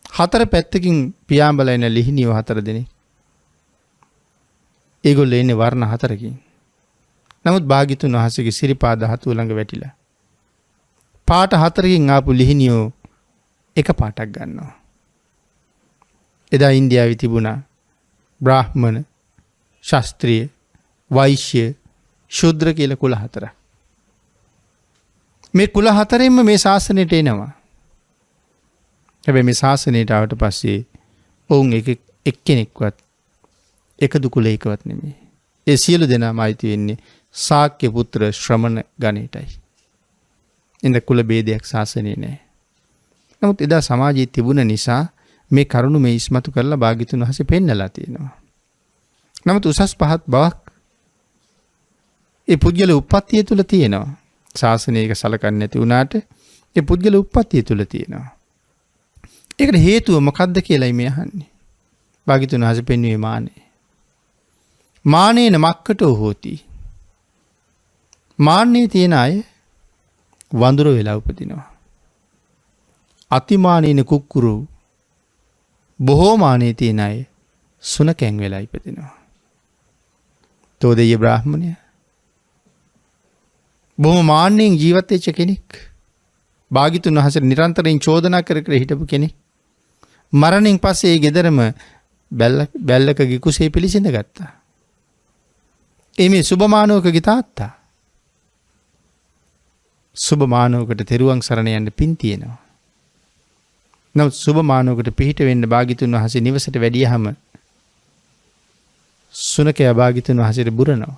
හතර පැත්තකින් පියාඹලා එන ලිහිණියෝ 4 දෙනෙක්. ඒගොල්ලෝ එන්නේ වර්ණ 4කින්. නමුත් භාග්‍යතුන් වහන්සේගේ සිරිපා ධාතුව ළඟ වැටිලා පාට 4කින් ආපු ලිහිණියෝ එක පාටක් ගන්නවා. එදා ඉන්දියාවේ තිබුණා බ්‍රාහ්මණ, ශාස්ත්‍රීය, වෛශ්‍ය, ශුද්‍ර කියලා කුල 4. මේ කුල 4ෙන්ම මේ ශාසනයට එනවා. හැබැයි මේ ශාසනයට ආවට පස්සේ ඔවුන් එක්කෙනෙක්වත් එකදු කුලයකවත් නෙමෙයි. ඒ සියලු දෙනාම අයිති වෙන්නේ ශාක්‍ය පුත්‍ර ශ්‍රමණ ගණයටයි. ඉන්න කුල ભેදයක් ශාසනයේ නැහැ. නමුත් එදා සමාජයේ තිබුණ නිසා මේ කරුණු මේ ඉස්මතු කරලා භාග්‍යතුන් වහන්සේ පෙන්නලා තියෙනවා. නමුත් උසස් පහත් බවක් ඒ පුද්ගල උප්පත්තිය තුල තියෙනවා. ශාසනයක සලකන්නේ නැති වුණාට ඒ පුද්ගල උප්පත්තිය තුල තියෙනවා. ඒකට හේතුව මොකක්ද කියලායි මේ අහන්නේ. භාග්‍යතුන් වහන්සේ පෙන්වුවේ මානෙ. මානේන මක්කටෝ හෝති. මාන්නේ තියෙන අය වඳුර වෙලා උපදිනවා. අතිමානීන කුක්කුරු බොහෝ මානේ තියෙන අය සුනකැන් වෙලා ඉපදිනවා. තෝදෙය බ්‍රාහ්මණය බොහොම මාන්නෙන් ජීවත් වෙච්ච කෙනෙක්. භාග්‍යතුන් වහන්සේ නිරන්තරයෙන් චෝදනා කර කර හිටපු කෙනෙක්. මරණයෙන් පස්සේ ඒ ගෙදරම බැල්ලකගේ කුසේ පිළිසිඳ ගත්තා. මේ සුභමානවකගේ තාත්තා. සුභමානවකට තෙරුවන් සරණ යන්න පින් තියෙනවා. නමුත් සුභමානවකට පිහිට වෙන්න භාග්‍යතුන් වහන්සේ නිවසට වැඩියහම සුනකයා භාග්‍යතුන් වහන්සේට බුරනවා.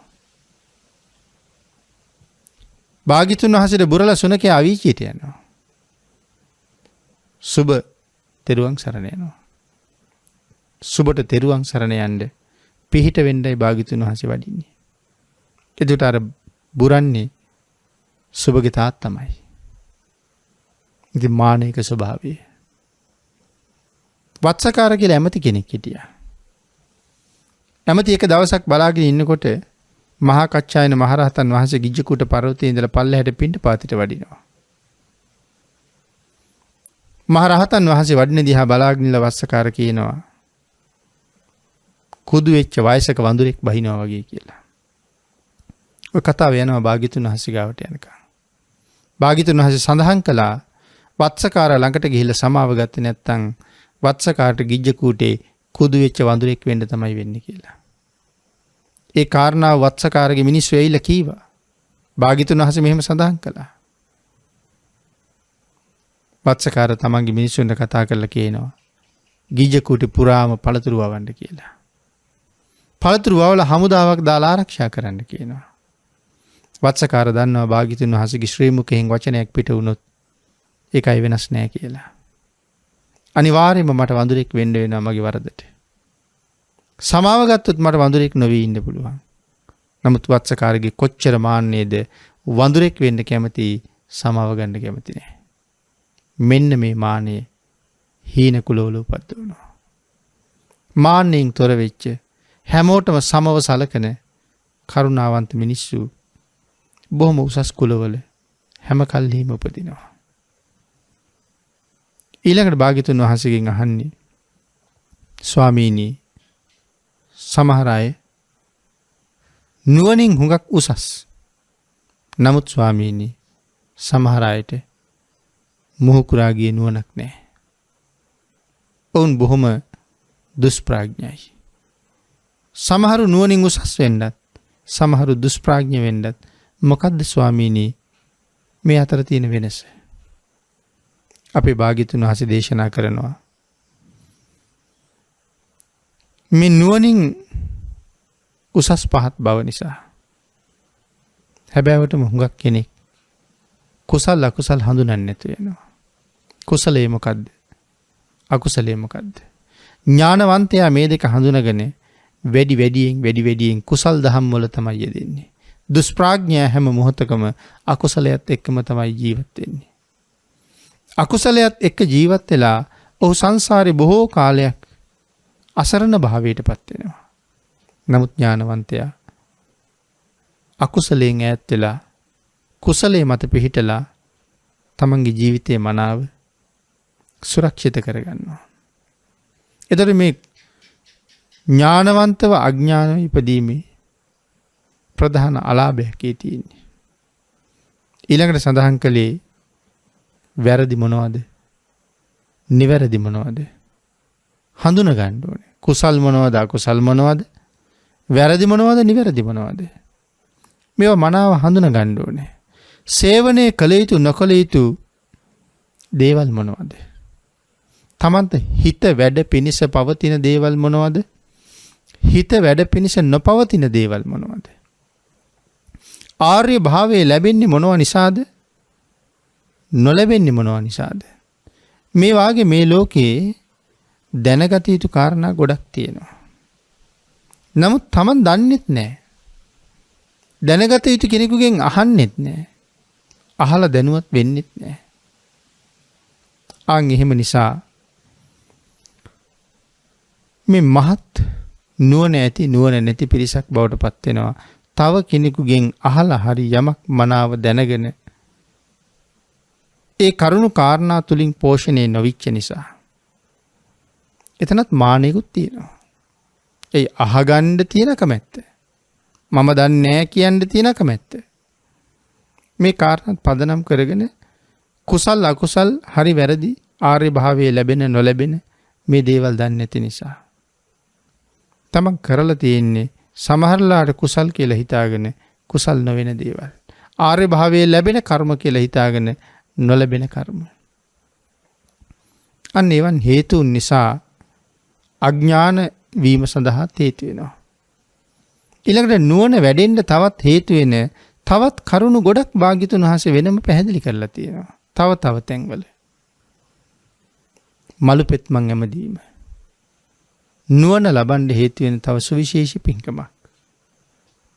භාග්‍යතුන් වහන්සේට බුරලා සුනකයා අවීචියට යනවා. සුභ තෙරුවන් සරණ යනවා. සුබට තෙරුවන් සරණ යන්න පිහිට වෙන්නයි භාග්‍යතුන් වහන්සේ වඩින්නේ. එතකොට අර බුරන්නේ සුබගේ තාත්තමයි. ඉතින් මානසික ස්වභාවය. වත්සකාර කියලා ඇමති කෙනෙක් හිටියා. ඇමති එක දවසක් බලාගෙන ඉන්නකොට මහා කච්චායන මහරහතන් වහන්සේ ගිජ්ජකූට පර්වතයේ ඉඳලා පල්ලෙහාට පිණ්ඩපාතයට වඩිනවා. මහරහතන් වහන්සේ වඩින දිහා බලාගෙන ඉන්න වත්සකාර කියනවා කුදු වෙච්ච වයසක වඳුරෙක් බහිනවා වගේ කියලා. ඔය කතාව යනවා භාග්‍යතුන් වහන්සේ ගාවට යනකම්. භාග්‍යතුන් වහන්සේ සඳහන් කළා වත්සකාර ළඟට ගිහිල්ලා සමාව ගත්තේ නැත්නම් වත්සකාරට ගිජ්ජකූටේ කුදු වෙච්ච වඳුරෙක් වෙන්න තමයි වෙන්නේ කියලා. ඒ කාරණාව වත්සකාරගේ මිනිස්සු ඇවිල්ලා කීවා. භාග්‍යතුන් වහන්සේ මෙහෙම සඳහන් කළා. වත්සකාර තමන්ගේ මිනිස්සුන්ට කතා කරලා කියනවා ගිජ්ජකූටි පුරාම පළතුරු වවන්න කියලා. පළතුරු වවලා හමුදාවක් දාලා ආරක්ෂා කරන්න කියනවා. වත්සකාර දන්නවා භාග්‍යතුන් වහන්සේගේ ශ්‍රී මුඛයෙන් වචනයක් පිට වුණොත් ඒකයි වෙනස් නෑ කියලා. අනිවාර්යයෙන්ම මට වඳුරෙක් වෙන්න වෙනවා මගේ වරදට. සමාව ගත්තොත් මට වඳුරෙක් නොවී ඉන්න පුළුවන්. නමුත් වත්සකාරගේ කොච්චර මාන්නේද වඳුරෙක් වෙන්න කැමති සමාව ගන්න කැමති නෑ. මෙන්න මේ මානෙ හීන කුලවල උපද්දවනවා. මාන්නෙන් තොර වෙච්ච හැමෝටම සමව සලකන කරුණාවන්ත මිනිස්සු බොහොම උසස් කුලවල හැම කල්හිම උපදිනවා. ඊළඟට භාග්‍යතුන් වහන්සේගෙන් අහන්නේ ස්වාමීනි සමහර අය නුවණින් හුඟක් උසස්. නමුත් ස්වාමීනි සමහර අයට මොහුකුරාගේ නුවණක් නැහැ. ඔවුන් බොහොම දුෂ්ප්‍රඥයි. සමහරු නුවණින් උසස් වෙන්නත් සමහරු දුෂ්ප්‍රඥ වෙන්නත් මොකද්ද ස්වාමීනි මේ අතර තියෙන වෙනස? අපේ භාග්‍යතුන් වහන්සේ දේශනා කරනවා මේ නුවණින් උසස් පහත් බව නිසා හැබැයිවටම හුඟක් කෙනෙක් කුසල අකුසල හඳුනන්නේ නැතු වෙනවා. කුසලයේ මොකද්ද? අකුසලයේ මොකද්ද? ඥානවන්තයා මේ දෙක හඳුනගෙන වැඩියෙන් කුසල් දහම් වල තමයි යෙදෙන්නේ. දුෂ්ප්‍රඥයා හැම මොහොතකම අකුසලයට එක්කම තමයි ජීවත් වෙන්නේ. අකුසලයට එක්ක ජීවත් වෙලා ඔහු සංසාරේ බොහෝ කාලයක් අසරණ භාවයට පත් වෙනවා. නමුත් ඥානවන්තයා අකුසලයෙන් ඈත් වෙලා කුසලයේ මත පිහිටලා තමන්ගේ ජීවිතයේ මනාව සුරක්ෂිත කරගන්නවා. එතකොට මේ ඥානවන්තව අඥානව ඉපදීමේ ප්‍රධාන අලාභයක් ඒ තියෙන්නේ. ඊළඟට සඳහන් කළේ වැරදි මොනවද? නිවැරදි මොනවද? හඳුන ගන්න ඕනේ. කුසල් මොනවද අකුසල් මොනවද? වැරදි මොනවද නිවැරදි මොනවද? මේවා මනාව හඳුන ගන්න ඕනේ. සේවනයේ කළ යුතු නොකළ යුතු දේවල් මොනවද? තමන්ට හිත වැඩ පිණිස පවතින දේවල් මොනවද? හිත වැඩ පිණිස නොපවතින දේවල් මොනවද? ආර්ය භාවයේ ලැබෙන්නේ මොනවා නිසාද? නොලැබෙන්නේ මොනවා නිසාද? මේ වාගේ මේ ලෝකේ දැනගත යුතු කාරණා ගොඩක් තියෙනවා. නමුත් තමන් දන්නෙත් නැහැ. දැනගත යුතු කෙනෙකුගෙන් අහන්නෙත් නැහැ. අහලා දැනුවත් වෙන්නෙත් නැහැ. එහෙම නිසා මේ මහත් නුවණ ඇති නුවණ නැති පිරිසක් බවට පත් වෙනවා. තව කෙනෙකුගෙන් අහලා හරි යමක් මනාව දැනගෙන ඒ කරුණු කාරණා තුලින් පෝෂණය නොවිච්ච නිසා. එතනත් මානෙකුත් තියෙනවා. ඒ අහගන්න තියෙන කැමැත්ත. මම දන්නේ නැහැ කියන්න තියෙන කැමැත්ත. මේ කාරණාත් පදනම් කරගෙන කුසල් අකුසල් හරි වැරදි ආර්ය භාවයේ ලැබෙන නොලැබෙන මේ දේවල් දන්නේ නැති නිසා. තමන් කරලා තියෙන්නේ සමහරලාට කුසල් කියලා හිතාගෙන කුසල් නොවන දේවල්. ආර්ය භාවයේ ලැබෙන කර්ම කියලා හිතාගෙන නොලැබෙන කර්ම. අන්න ඒවන් හේතුන් නිසා අඥාන වීම සඳහා හේතු වෙනවා. ඊළඟට නුවණ වැඩෙන්න තවත් හේතු වෙන තවත් කරුණු ගොඩක් භාග්‍යතුන් වහන්සේ වෙනම පැහැදිලි කරලා තියෙනවා. තව තැන්වල. මලු පෙත්මන් ඇමදීම. නුවණ ලබන්න හේතු වෙන තව සුවිශේෂී පින්කමක්.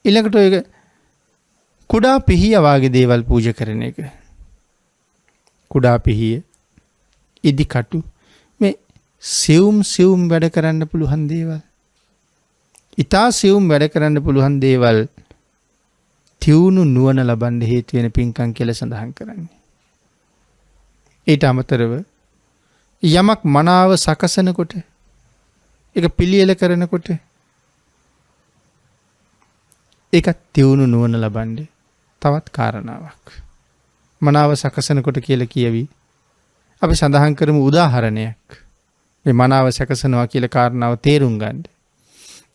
ඊළඟට ඔය කුඩා පිහිය වාගේ දේවල් පූජා කරන එක. කුඩා පිහිය, ඉදි කටු මේ සියුම් වැඩ කරන්න පුළුවන් දේවල්. ඊටා සියුම් වැඩ කරන්න පුළුවන් දේවල් තියුණු නුවණ ලබන්න හේතු වෙන පින්කම් කියලා සඳහන් කරන්නේ. ඊට අමතරව යමක් මනාව සකසනකොට ඒක පිළියෙල කරනකොට ඒක තියුණු නුවණ ලබන්නේ තවත් කාරණාවක්. මනාව සකසනකොට කියලා කියවි. අපි සඳහන් කරමු උදාහරණයක්. මේ මනාව සකසනවා කියලා කාරණාව තේරුම් ගන්න.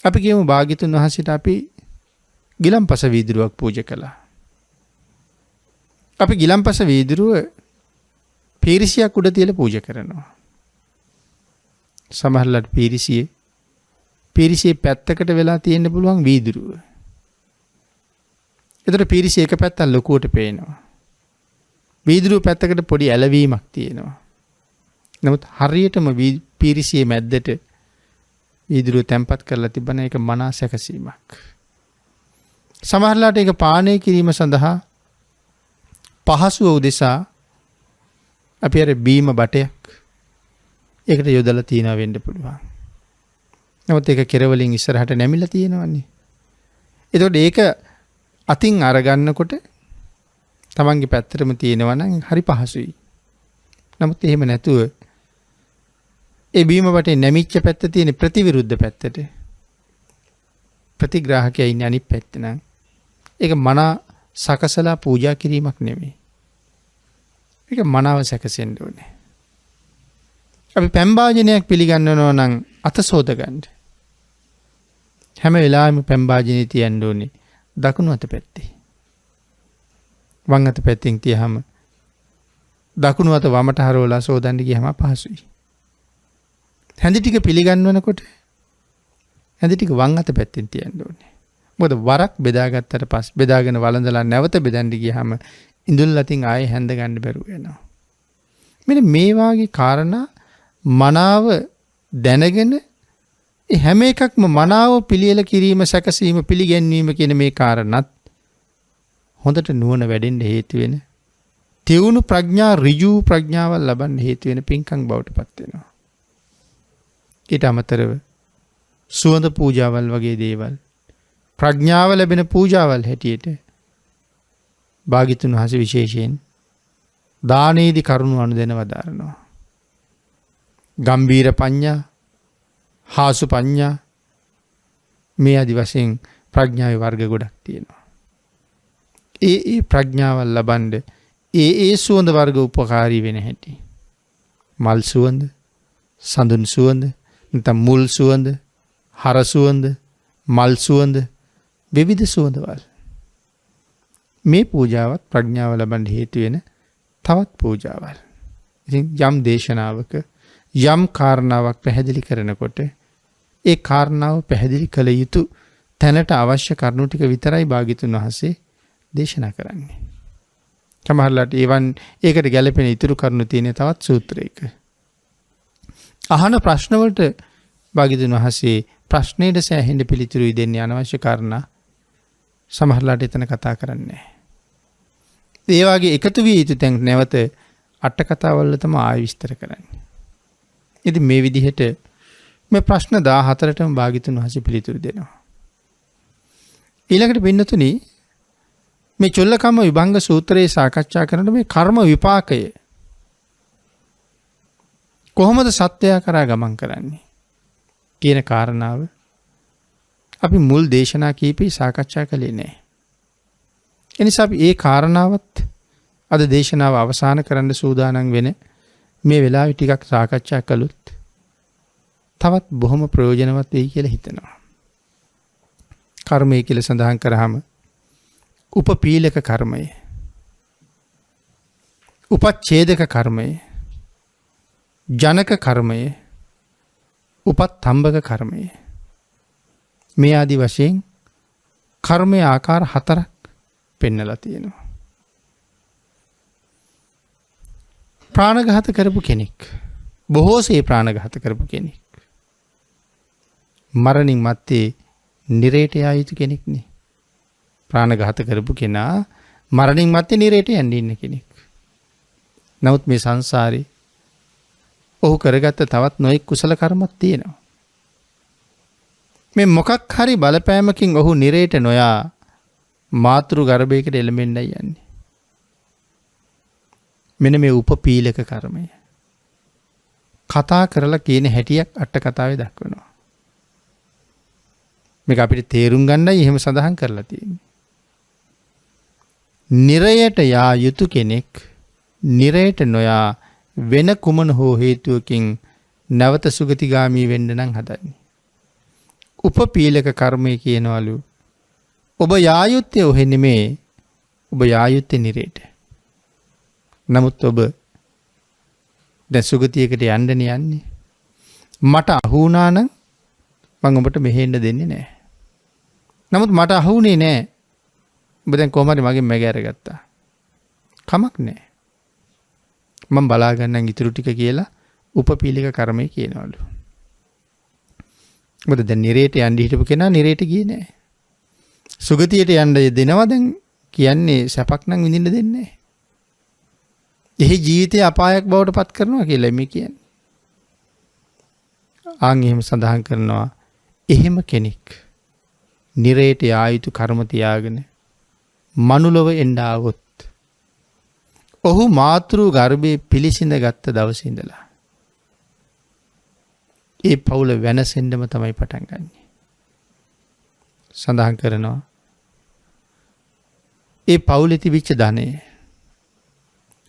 අපි කියමු භාග්‍යතුන් වහන්සේට අපි ගිලම්පස වීදුරුවක් පූජා කළා. අපි ගිලම්පස වීදුරුව පීරිසියක් උඩ තියලා පූජා කරනවා. සමහරවිට පීරිසියේ පැත්තකට වෙලා තියෙන්න පුළුවන් වීදුරුව. ඒතර පීරිසිය එක පැත්තක් ලොකුවට පේනවා. වීදුරුව පැත්තකට පොඩි ඇලවීමක් තියෙනවා. නමුත් හරියටම පීරිසියේ මැද්දට වීදුරුව තැම්පත් කරලා තිබෙන එක මනා සැකසීමක්. සමහරලාට ඒක පානය කිරීම සඳහා පහසුව උදෙසා අපි අර බීම බටයක් ඒකට යොදලා තියනවා වෙන්න පුළුවන්. නමුත් ඒක කෙරවලින් ඉස්සරහට නැමිලා තියෙනවනේ. එතකොට ඒක අතින් අරගන්නකොට තමන්ගේ පැත්තටම තියෙනවා නම් හරි පහසුයි. නමුත් එහෙම නැතුව ඒ බීම බටේ නැමිච්ච පැත්ත තියෙන ප්‍රතිවිරුද්ධ පැත්තට ප්‍රතිග්‍රාහකයා ඉන්නේ අනිත් පැත්තේ නම් ඒක මනා සකසලා පූජා කිරීමක් නෙමෙයි. ඒක මනාව සැකසෙන්න ඕනේ. අපි පැන් භාජනයක් පිළිගන්නනවා නම් අත සෝද ගන්න. හැම වෙලාවෙම පැන් භාජනේ තියන්න ඕනේ දකුණු අත පැත්තේ. වම් අත පැත්තෙන් තියහම දකුණු අත වමට හරවලා සෝදන්න ගියම අපහසුයි. හැඳි ටික පිළිගන්නවනකොට හැඳි ටික වම් අත පැත්තෙන් තියන්න ඕනේ. මොකද වරක් බෙදාගත්තට පස්සේ බෙදාගෙන වළඳලා නැවත බෙදන්න ගියහම ඉඳුල් අතින් ආයේ හැඳ ගන්න බැරුව වෙනවා. මෙන්න මේ වාගේ කාරණා මනාව දැනගෙන හැම එකක්ම මනාව පිළියෙල කිරීම සැකසීම පිළිගැන්වීම කියන මේ කාරණාත් හොඳට නුවණ වැඩෙන්න හේතු වෙන තියුණු ප්‍රඥා ඍජු ප්‍රඥාවල් ලබන්න හේතු වෙන පින්කම් බවට පත් වෙනවා. ඊට අමතරව සුවඳ පූජාවල් වගේ දේවල් ප්‍රඥාව ලැබෙන පූජාවල් හැටියට භාග්‍යතුන් වහන්සේ විශේෂයෙන් දානයේදී කරුණු අනුදැන වදාරනවා. ගම්බීර පඤ්ඤා, හාසු පඤ්ඤා මේ ආදි වශයෙන් ප්‍රඥාවේ වර්ග ගොඩක් තියෙනවා. ඒ ප්‍රඥාවල් ලබනද ඒ සුවඳ වර්ග උපකාරී වෙන හැටි. මල් සුවඳ, සඳුන් සුවඳ, නැත්නම් මුල් සුවඳ, හර සුවඳ, මල් සුවඳ, විවිධ සුවඳවල්. මේ පූජාවත් ප්‍රඥාව ලබන්න හේතු වෙන තවත් පූජාවල්. ඉතින් යම් දේශනාවක යම් කාරණාවක් පැහැදිලි කරනකොට ඒ කාරණාව පැහැදිලි කළ යුතු තැනට අවශ්‍ය කරුණු ටික විතරයි භාග්‍යතුන් වහන්සේ දේශනා කරන්නේ. සමහරවිට ඒකට ගැළපෙන ඉතුරු කරුණු තියෙන තවත් සූත්‍රයක. අහන ප්‍රශ්න වලට භාග්‍යතුන් වහන්සේ ප්‍රශ්නෙට සෑහෙන පිළිතුරු දෙන්නේ අනවශ්‍ය කාරණා සමහරවිට එතන කතා කරන්නේ නැහැ. ඒ වගේ එකතු විය යුතු තැන් නැවත අට කතාවල තමයි ආයෙ විස්තර කරන්නේ. ඉතින් මේ විදිහට මේ ප්‍රශ්න 14ටම භාග්‍යතුන් වහන්සේ පිළිතුරු දෙනවා. ඊළඟට පින්නතුනි මේ චුල්ලකම්ම විභංග සූත්‍රයේ සාකච්ඡා කරන මේ කර්ම විපාකය කොහොමද සත්‍යය කරා ගමන් කරන්නේ කියන කාරණාව අපි මුල් දේශනා කීපේ සාකච්ඡා කළේ නැහැ. එනිසා අපි ඒ කාරණාවත් අද දේශනාව අවසන් කරන්න සූදානම් වෙන මේ වෙලාවේ ටිකක් සාකච්ඡා කළොත් තවත් බොහොම ප්‍රයෝජනවත් වෙයි කියලා හිතනවා. කර්මය කියලා සඳහන් කරාම උපපීලක කර්මය, උපච්ඡේදක කර්මය, ජනක කර්මය, උපත්ථම්බක කර්මය. මේ ආදි වශයෙන් කර්මයේ ආකාර 4ක් පෙන්නලා තියෙනවා. ප්‍රාණඝාත කරපු කෙනෙක්, බොහෝසේ ප්‍රාණඝාත කරපු කෙනෙක්, මරණින් මත්තේ නිරේට යා යුතු කෙනෙක් නේ. ප්‍රාණඝාත කරපු කෙනා මරණින් මත්තේ නිරේට යන්න ඉන්න කෙනෙක්. නමුත් මේ සංසාරේ ඔහු කරගත්ත තවත් නොයෙක් කුසල කර්මත් තියෙනවා. මේ මොකක් හරි බලපෑමකින් ඔහු නිරේට නොයා මාතෘ ගර්භයකට එළඹෙන්නයි යන්නේ. මෙන්න මේ උපපීලක කර්මය. කතා කරලා කියන හැටියක් අට කතාවේ දක්වනවා. මේක අපිට තේරුම් ගන්නයි එහෙම සඳහන් කරලා තියෙන්නේ. නිරයට යා යුතු කෙනෙක් නිරයට නොයා වෙන කුමන හෝ හේතුවකින් නැවත සුගතිගාමී වෙන්න නම් හදන්නේ. උපපීලක කර්මය කියනවලු ඔබ යා යුත්තේ ඔහෙ නෙමේ, ඔබ යා යුත්තේ නිරයට. නමුත් ඔබ දැන් සුගතියකට යන්නනේ යන්නේ. මට අහු වුණා නම් මම ඔබට මෙහෙන්න දෙන්නේ නැහැ. නමුත් මට අහු වුණේ නැහැ. ඔබ දැන් කොහොම හරි මගෙන් මැග අරගත්තා. කමක් නැහැ. මම බලා ගන්නම් ඉතුරු ටික කියලා උපපීලික කර්මය කියනවලු. මොකද දැන් නිරේට යන්න හිටපු කෙනා නිරේට ගියේ නැහැ. සුගතියට යන්න දෙනවා දැන් කියන්නේ සැපක් නම් විඳින්න දෙන්නේ නැහැ. එහි ජීවිතය අපායක් බවට පත් කරනවා කියලා මේ කියන්නේ. ආන් එහෙම සඳහන් කරනවා එහෙම කෙනෙක් නිරේට යා යුතු කර්ම තියාගෙන මනුලොව එන්න ආවොත් ඔහු මාතෘ ගර්භයේ පිළිසිඳ ගත්ත දවසේ ඉඳලා ඒ පවුල වෙනසෙන්නම තමයි පටන් ගන්නෙ. සඳහන් කරනවා ඒ පවුලේ තිබිච්ච ධනය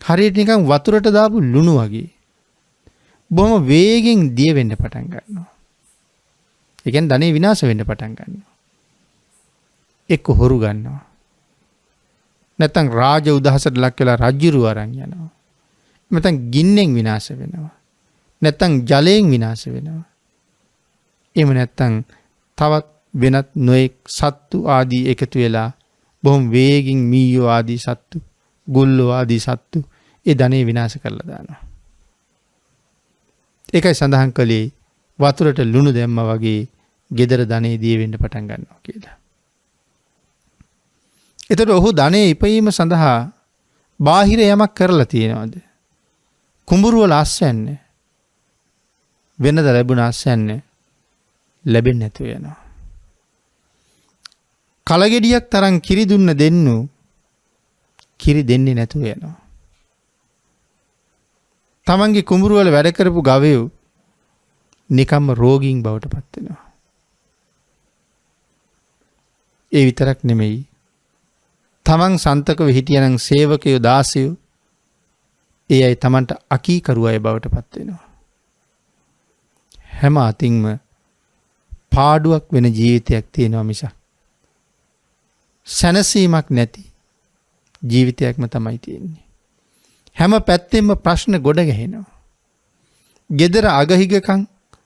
හරියට නිකන් වතුරට දාපු ලුණු වගේ බොහොම වේගෙන් දිය වෙන්න පටන් ගන්නවා. ඒ කියන්නේ ධනෙ විනාශ වෙන්න පටන් ගන්නවා. එක්ක හොරු ගන්නවා. නැත්නම් රාජ උදහසට ලක් වෙලා රජ්ජුරුව අරන් යනවා. නැත්නම් ගින්නෙන් විනාශ වෙනවා. නැත්නම් ජලයෙන් විනාශ වෙනවා. එහෙම නැත්නම් තවත් වෙනත් නොඑක් සත්තු ආදී එකතු වෙලා බොහොම වේගින් මීයෝ ආදී සත්තු, ගොල්ලෝ ආදී සත්තු ඒ ධනෙ විනාශ කරලා දානවා. ඒකයි සඳහන් කළේ වතුරට ලුණු දැම්මා වගේ gedara ධනෙ දිය වෙන්න පටන් ගන්නවා කියලා. එතකොට ඔහු ධනෙ ඉපීම සඳහා බාහිර යමක් කරලා තියෙනවද? කුඹුරු වල අස්වැන්න වෙනද ලැබුණ අස්වැන්න ලැබෙන්නේ නැතුව යනවා. කලගෙඩියක් තරම් කිරි දුන්න දෙන්නු කිරි දෙන්නේ නැතුව යනවා. තමන්ගේ කුඹුරු වල වැඩ කරපු ගවයෝ නිකම්ම රෝගීන් බවට පත් වෙනවා. ඒ විතරක් නෙමෙයි තමන් සන්තකව හිටියනම් සේවකයෝ දාසයෝ ඒ අය Tamanට අකීකරු අය බවට පත් වෙනවා. හැම අතින්ම පාඩුවක් වෙන ජීවිතයක් තියෙනවා මිසක් සැනසීමක් නැති ජීවිතයක්ම තමයි තියෙන්නේ. හැම පැත්තෙම ප්‍රශ්න ගොඩ ගැහෙනවා. gedara අගහිගකම්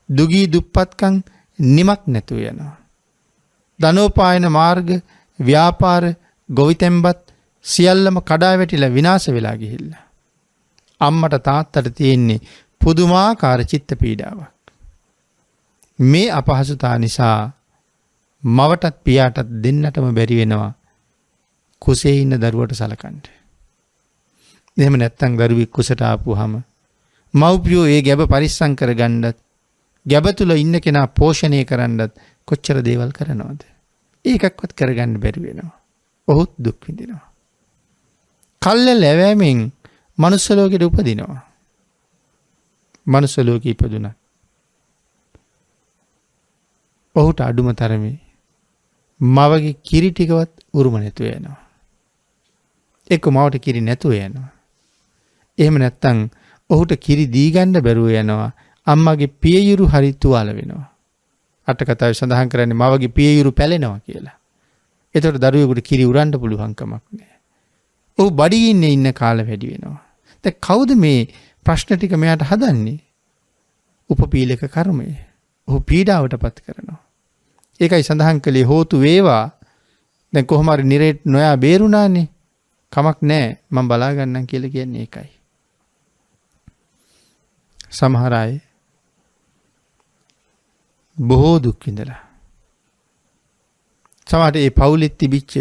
දුගී දුප්පත්කම් නිමක් නැතුව යනවා. ධනෝපායන මාර්ග ව්‍යාපාර ගොවිතැන්පත් සියල්ලම කඩා වැටිලා විනාශ වෙලා ගිහිල්ලා. අම්මට තාත්තට තියෙන්නේ පුදුමාකාර චිත්ත පීඩාවක්. මේ අපහසුතා නිසා මවටත් පියාටත් දෙන්නටම බැරි වෙනවා කුසේ ඉන්න දරුවට සලකන්න. එහෙම නැත්තම් දරුවෙක් කුසට ආපුවාම මව්පියෝ ඒ ගැබ පරිස්සම් කරගන්නත් ගැබ තුල ඉන්න කෙනා පෝෂණය කරන්නත් කොච්චර දේවල් කරනවද? ඒකක්වත් කරගන්න බැරි වෙනවා. ඔහුත් දුක් විඳිනවා. කල්ල ලැබෑමෙන් මනුස්ස ලෝකෙට උපදිනවා. මනුස්ස ලෝකෙ ඉපදුණා. ඔහුට අඩුම තරමේ මවගේ කිරි ටිකවත් උරුම නැතුව යනවා. එක්ක මවට කිරි නැතුව යනවා. එහෙම නැත්තම් ඔහුට කිරි දී ගන්න බැරුව යනවා. අම්මගේ පියයුරු හරි තුවාල වෙනවා. අට කතාවේ සඳහන් කරන්නේ මවගේ පියයුරු පැලෙනවා කියලා. ඒතකොට දරුවෙකුට කිරි උරන්න පුළුවන් කමක් නැහැ. ඔහු බඩගින්නේ ඉන්න කාල වැඩි වෙනවා. දැන් කවුද මේ ප්‍රශ්න ටික මෙයාට හදන්නේ? උපපීලක කර්මය. ඔහු පීඩාවටපත් කරනවා. ඒකයි සඳහන් කළේ හෝතු වේවා. දැන් කොහොම හරි නිරේට නොයා බේරුණානේ. කමක් නැහැ මම බලා ගන්නම් කියලා කියන්නේ ඒකයි. සමහර අය බොහෝ දුක් විඳලා සමහරට ඒ පවුලෙත් තිබිච්ච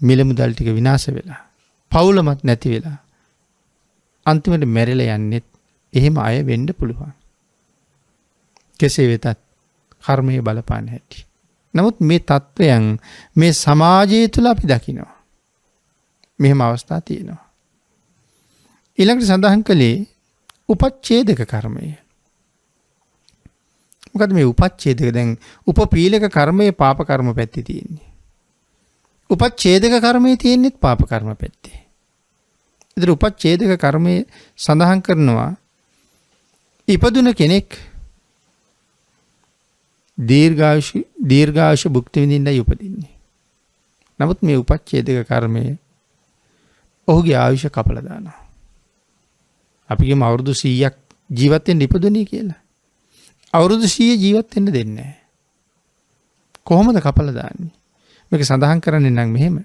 මිල මුදල් ටික විනාශ වෙලා පවුලමත් නැති වෙලා අන්තිමට මැරිලා යන්නෙත් එහෙම අය වෙන්න පුළුවන්. කෙසේ වෙතත් කර්මයේ බලපාන හැටි. නමුත් මේ தත්වයන් මේ සමාජය තුළ අපි දකිනවා. මෙහෙම අවස්ථා තියෙනවා. ඊළඟට සඳහන් කළේ උපච්ඡේදක කර්මය. මොකද මේ උපච්ඡේදක දැන් උපපීලක කර්මයේ පාප කර්ම පැත්තේ තියෙන්නේ. උපච්ඡේදක කර්මයේ තියෙන්නේත් පාප කර්ම පැත්තේ. ඒතර උපච්ඡේදක කර්මයේ සඳහන් කරනවා ඉපදුන කෙනෙක් දීර්ඝායුෂ භුක්ති විඳින්නයි උපදින්නේ. නමුත් මේ උපච්ඡේදක කර්මය ඔහුගේ ආයුෂ කපලා දානවා. අපි කියමු අවුරුදු 100ක් ජීවත් වෙන්න ඉපදුනේ කියලා. අවුරුදු 100 ජීවත් වෙන්න දෙන්නේ නැහැ. කොහොමද කපලා දාන්නේ? මේක සඳහන් කරන්නේ නම් මෙහෙම.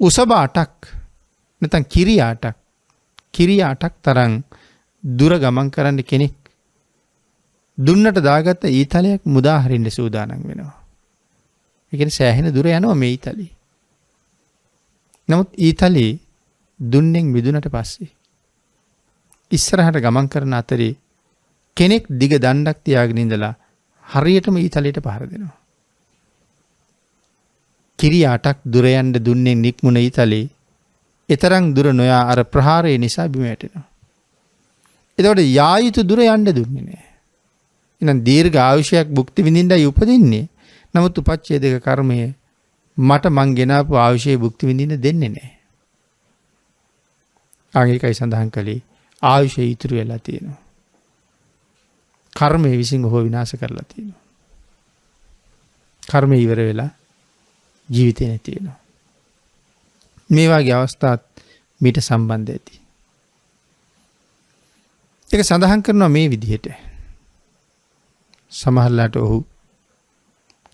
උසබ 8ක් නැත්නම් කිරි 8ක් තරම් දුර ගමන් කරන්න කෙනෙක් දුන්නට දාගත්ත ඊතලයක් මුදා හරින්න සූදානම් වෙනවා. ඒ කියන්නේ සෑහෙන දුර යනවා මේ ඊතලේ. නමුත් ඊතලේ දුන්නෙන් මිදුනට පස්සේ ඉස්සරහට ගමන් කරන අතරේ කෙනෙක් දිග දණ්ඩක් තියාගෙන ඉඳලා හරියටම ඊතලයට පහර දෙනවා. කිරි 8ක් දුර යන්න දුන්නෙන් නික්මුණ ඊතලේ ඊතරම් දුර නොයා අර ප්‍රහාරය නිසා බිම වැටෙනවා. එතකොට යා යුතු දුර යන්න දුන්නේ නැහැ. එහෙනම් දීර්ඝ ආයුෂයක් භුක්ති විඳින්නයි උපදින්නේ. නමුත් උපච්ඡේදක කර්මය මට මං ගෙනාපු ආයුෂයේ භුක්ති විඳින්න දෙන්නේ නැහැ. ආගිකයි සඳහන් කළේ ආයුෂය ඉතුරු වෙලා තියෙනවා. කර්මය විසින් ඔහු විනාශ කරලා තියෙනවා. කර්මය ඉවර වෙලා ජීවිතේ නැති වෙනවා. මේ වගේ අවස්ථාත් මීට සම්බන්ධ ඇති. ඒක සඳහන් කරනවා මේ විදිහට. සමහරලාට ඔහු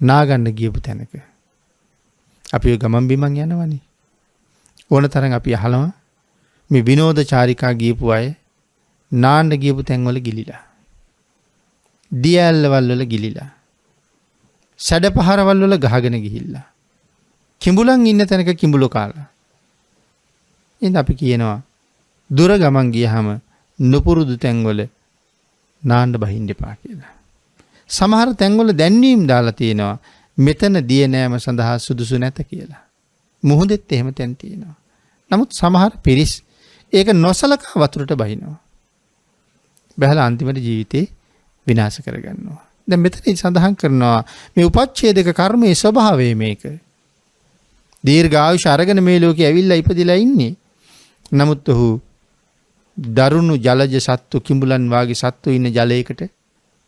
නාගන්න ගියපු තැනක අපි ගමන් බිමන් යනවනේ. ඕන තරම් අපි අහනවා මේ විනෝද චාරිකා ගියපු අය නාන්න ගියපු තැන්වල ගිලිලා. දියැලවල් වල ගිලිලා. සැඩපහරවල් වල ගහගෙන ගිහිල්ලා. කිඹුලන් ඉන්න තැනක කිඹුලෝ කාලා. එහෙනම් අපි කියනවා දුර ගමන් ගියහම නුපුරුදු තැන්වල නාන්න බහින්න එපා කියලා. සමහර තැන්වල දැන්වීම් දාලා තියෙනවා මෙතන දිය නෑම සඳහා සුදුසු නැත කියලා. මුහුදෙත් එහෙම තැන් තියෙනවා. නමුත් සමහර පිරිස් ඒක නොසලකා වතුරට බහිනවා. බහලා අන්තිමට ජීවිතේ විනාශ කරගන්නවා. දැන් මෙතන සඳහන් කරනවා මේ උපච්ඡේදක කර්මයේ ස්වභාවය මේක. දීර්ඝ ආයුෂ අරගෙන මේ ලෝකේ ඇවිල්ලා ඉපදිලා ඉන්නේ. නමුත් ඔහු දරුණු ජලජ සත්තු කිඹුලන් වාගේ සත්තු ඉන්න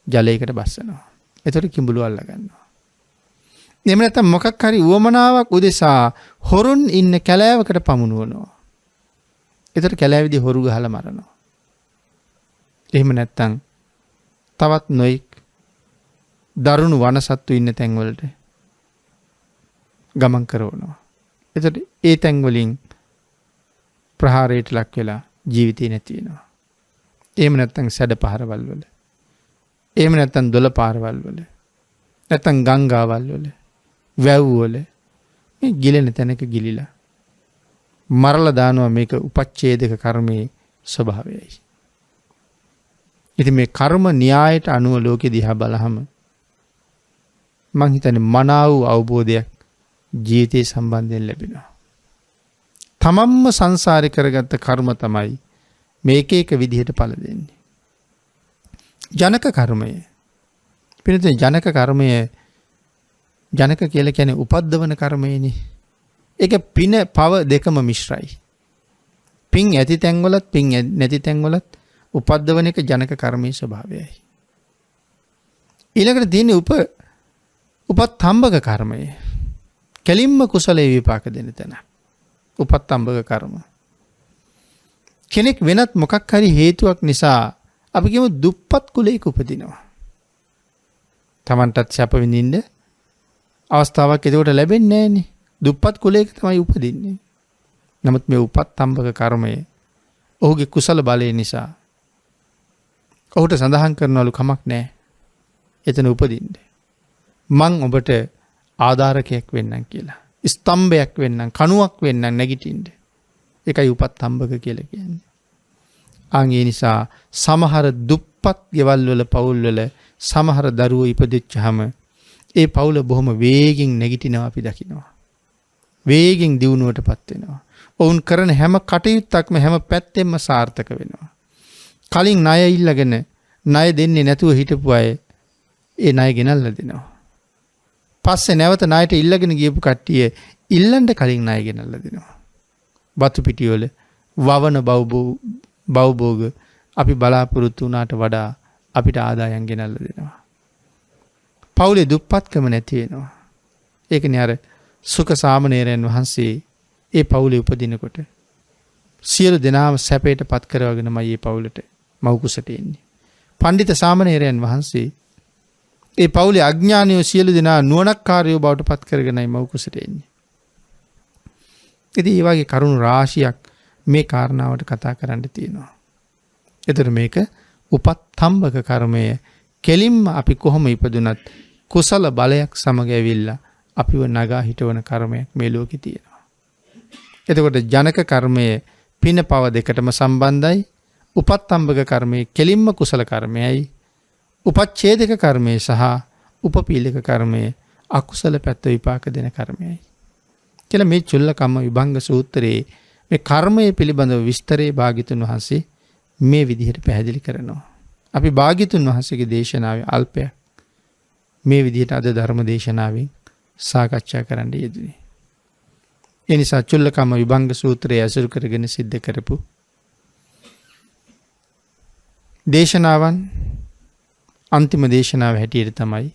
ජලයකට බස්සනවා. එතකොට කිඹුලු අල්ල ගන්නවා. එහෙම නැත්නම් මොකක් හරි උවමනාවක් උදෙසා හොරුන් ඉන්න කැලෑවකට පමුණුවනවා. එතකොට කැලෑවේදී හොරු ගහලා මරනවා. එහෙම නැත්නම් තවත් නොයික් දරුණු වනසත්තු ඉන්න තැන්වලට ගමන් කරනවා. එතකොට ඒ තැන් වලින් ප්‍රහාරයට ලක් වෙලා ජීවිතේ නැති වෙනවා. එහෙම නැත්නම් සැඩ පහරවල් වල. එහෙම නැත්නම් දොළ පාරවල් වල. නැත්නම් ගංගාවල් වල, වැව් වල මේ ගිලෙන තැනක ගිලිලා මරලා දානවා. මේක උපච්ඡේදක කර්මයේ ස්වභාවයයි. ඉතින් මේ කර්ම න්‍යායට අනුව ලෝකෙ දිහා බලහම මං හිතන්නේ මනාව අවබෝධයක් ජීවිතේ සම්බන්ධයෙන් ලැබෙනවා. තමන්ම සංසාරේ කරගත්ත කර්ම තමයි මේක එක විදිහට ඵල දෙන්නේ. ජනක කර්මය. පිළිතුරු ජනක කර්මය ජනක කියලා කියන්නේ උපද්දවන කර්මයනේ. ඒක පින පව දෙකම මිශ්‍රයි. පින් ඇති තැන්වලත් පින් නැති තැන්වලත් උපද්දවන එක ජනක කර්මයේ ස්වභාවයයි. ඊළඟට තියෙන්නේ උපත්ම්බක කර්මය. කෙලින්ම කුසලයේ විපාක දෙන තැන. උපත්ම්බක කර්ම. කෙනෙක් වෙනත් මොකක් හරි හේතුවක් නිසා අපි කියමු දුප්පත් කුලයක උපදිනවා. Tamanටත් සැප විඳින්න අවස්ථාවක් එතකොට ලැබෙන්නේ නැහනේ. දුප්පත් කුලයක තමයි උපදින්නේ. නමුත් මේ උපත්ම්බක කර්මය ඔහුගේ කුසල බලය නිසා ඔහුට සඳහන් කරනවලු කමක් නැහැ. එතන උපදින්න. මං ඔබට ආධාරකයක් වෙන්නම් කියලා. ස්තම්භයක් වෙන්නම්, කණුවක් වෙන්නම් නැගිටින්න. ඒකයි උපත්ම්බක කියලා කියන්නේ. ඒ නිසා සමහර දුප්පත් ගෙවල් වල පවුල් වල සමහර දරුවෝ ඉපදෙච්චාම ඒ පවුල බොහොම වේගෙන් නැගිටිනවා අපි දකිනවා. වේගෙන් දියුණුවටපත් වෙනවා. ඔවුන් කරන හැම කටයුත්තක්ම හැම පැත්තෙන්ම සාර්ථක වෙනවා. කලින් ණය ඉල්ලගෙන ණය දෙන්නේ නැතුව හිටපු අය ඒ ණය ගෙනල්ලා දෙනවා. පස්සේ නැවත ණයට ඉල්ලගෙන ගියපු කට්ටිය ඉල්ලන්න කලින් ණය ගෙනල්ලා දෙනවා. වතු පිටිවල වවන බවුභෝග අපි බලාපොරොත්තු වුණාට වඩා අපිට ආදායම් ගෙනල්ලා දෙනවා. පවුලේ දුප්පත්කම නැති වෙනවා. ඒකනේ අර සුඛ සාමණේරයන් වහන්සේ ඒ පවුලේ උපදිනකොට සියලු දෙනාම සැපයට පත් කරවගෙනමයි මේ පවුලට මව් කුසට එන්නේ. පඬිත සාමණේරයන් වහන්සේ ඒ පවුලේ අඥානියෝ සියලු දෙනා නුවණක්කාරයෝ බවට පත් කරගෙනයි මව් කුසට එන්නේ. ඉතින් මේ වගේ කරුණු රාශියක් මේ කාරණාවට කතා කරන්න තියෙනවා. ඒතර මේක උපත්ම්බක කර්මය. කෙලින්ම අපි කොහොම ඉපදුනත් කුසල බලයක් සමග ඇවිල්ලා අපිව නගා හිටවන කර්මයක් මේ ලෝකේ තියෙනවා. එතකොට ජනක කර්මය පින පව දෙකටම සම්බන්ධයි. උපත්ම්බක කර්මය කෙලින්ම කුසල කර්මයයි. උපච්ඡේදක කර්මය සහ උපපීලක කර්මය අකුසල පැත්ත විපාක දෙන කර්මයයි. කියලා මේ චුල්ලකම්ම විභංග සූත්‍රයේ මේ කර්මය පිළිබඳව විස්තරේ භාග්‍යතුන් වහන්සේ මේ විදිහට පැහැදිලි කරනවා. අපි භාග්‍යතුන් වහන්සේගේ දේශනාවේ අල්පයක් මේ විදිහට අද ධර්ම දේශනාවෙන් සාකච්ඡා කරන්න යෙදුනේ. ඒ නිසා චුල්ලකම්ම විභංග සූත්‍රය ඇසුරු කරගෙන සිද්ධ කරපු දේශනාවන් අන්තිම දේශනාව හැටියට තමයි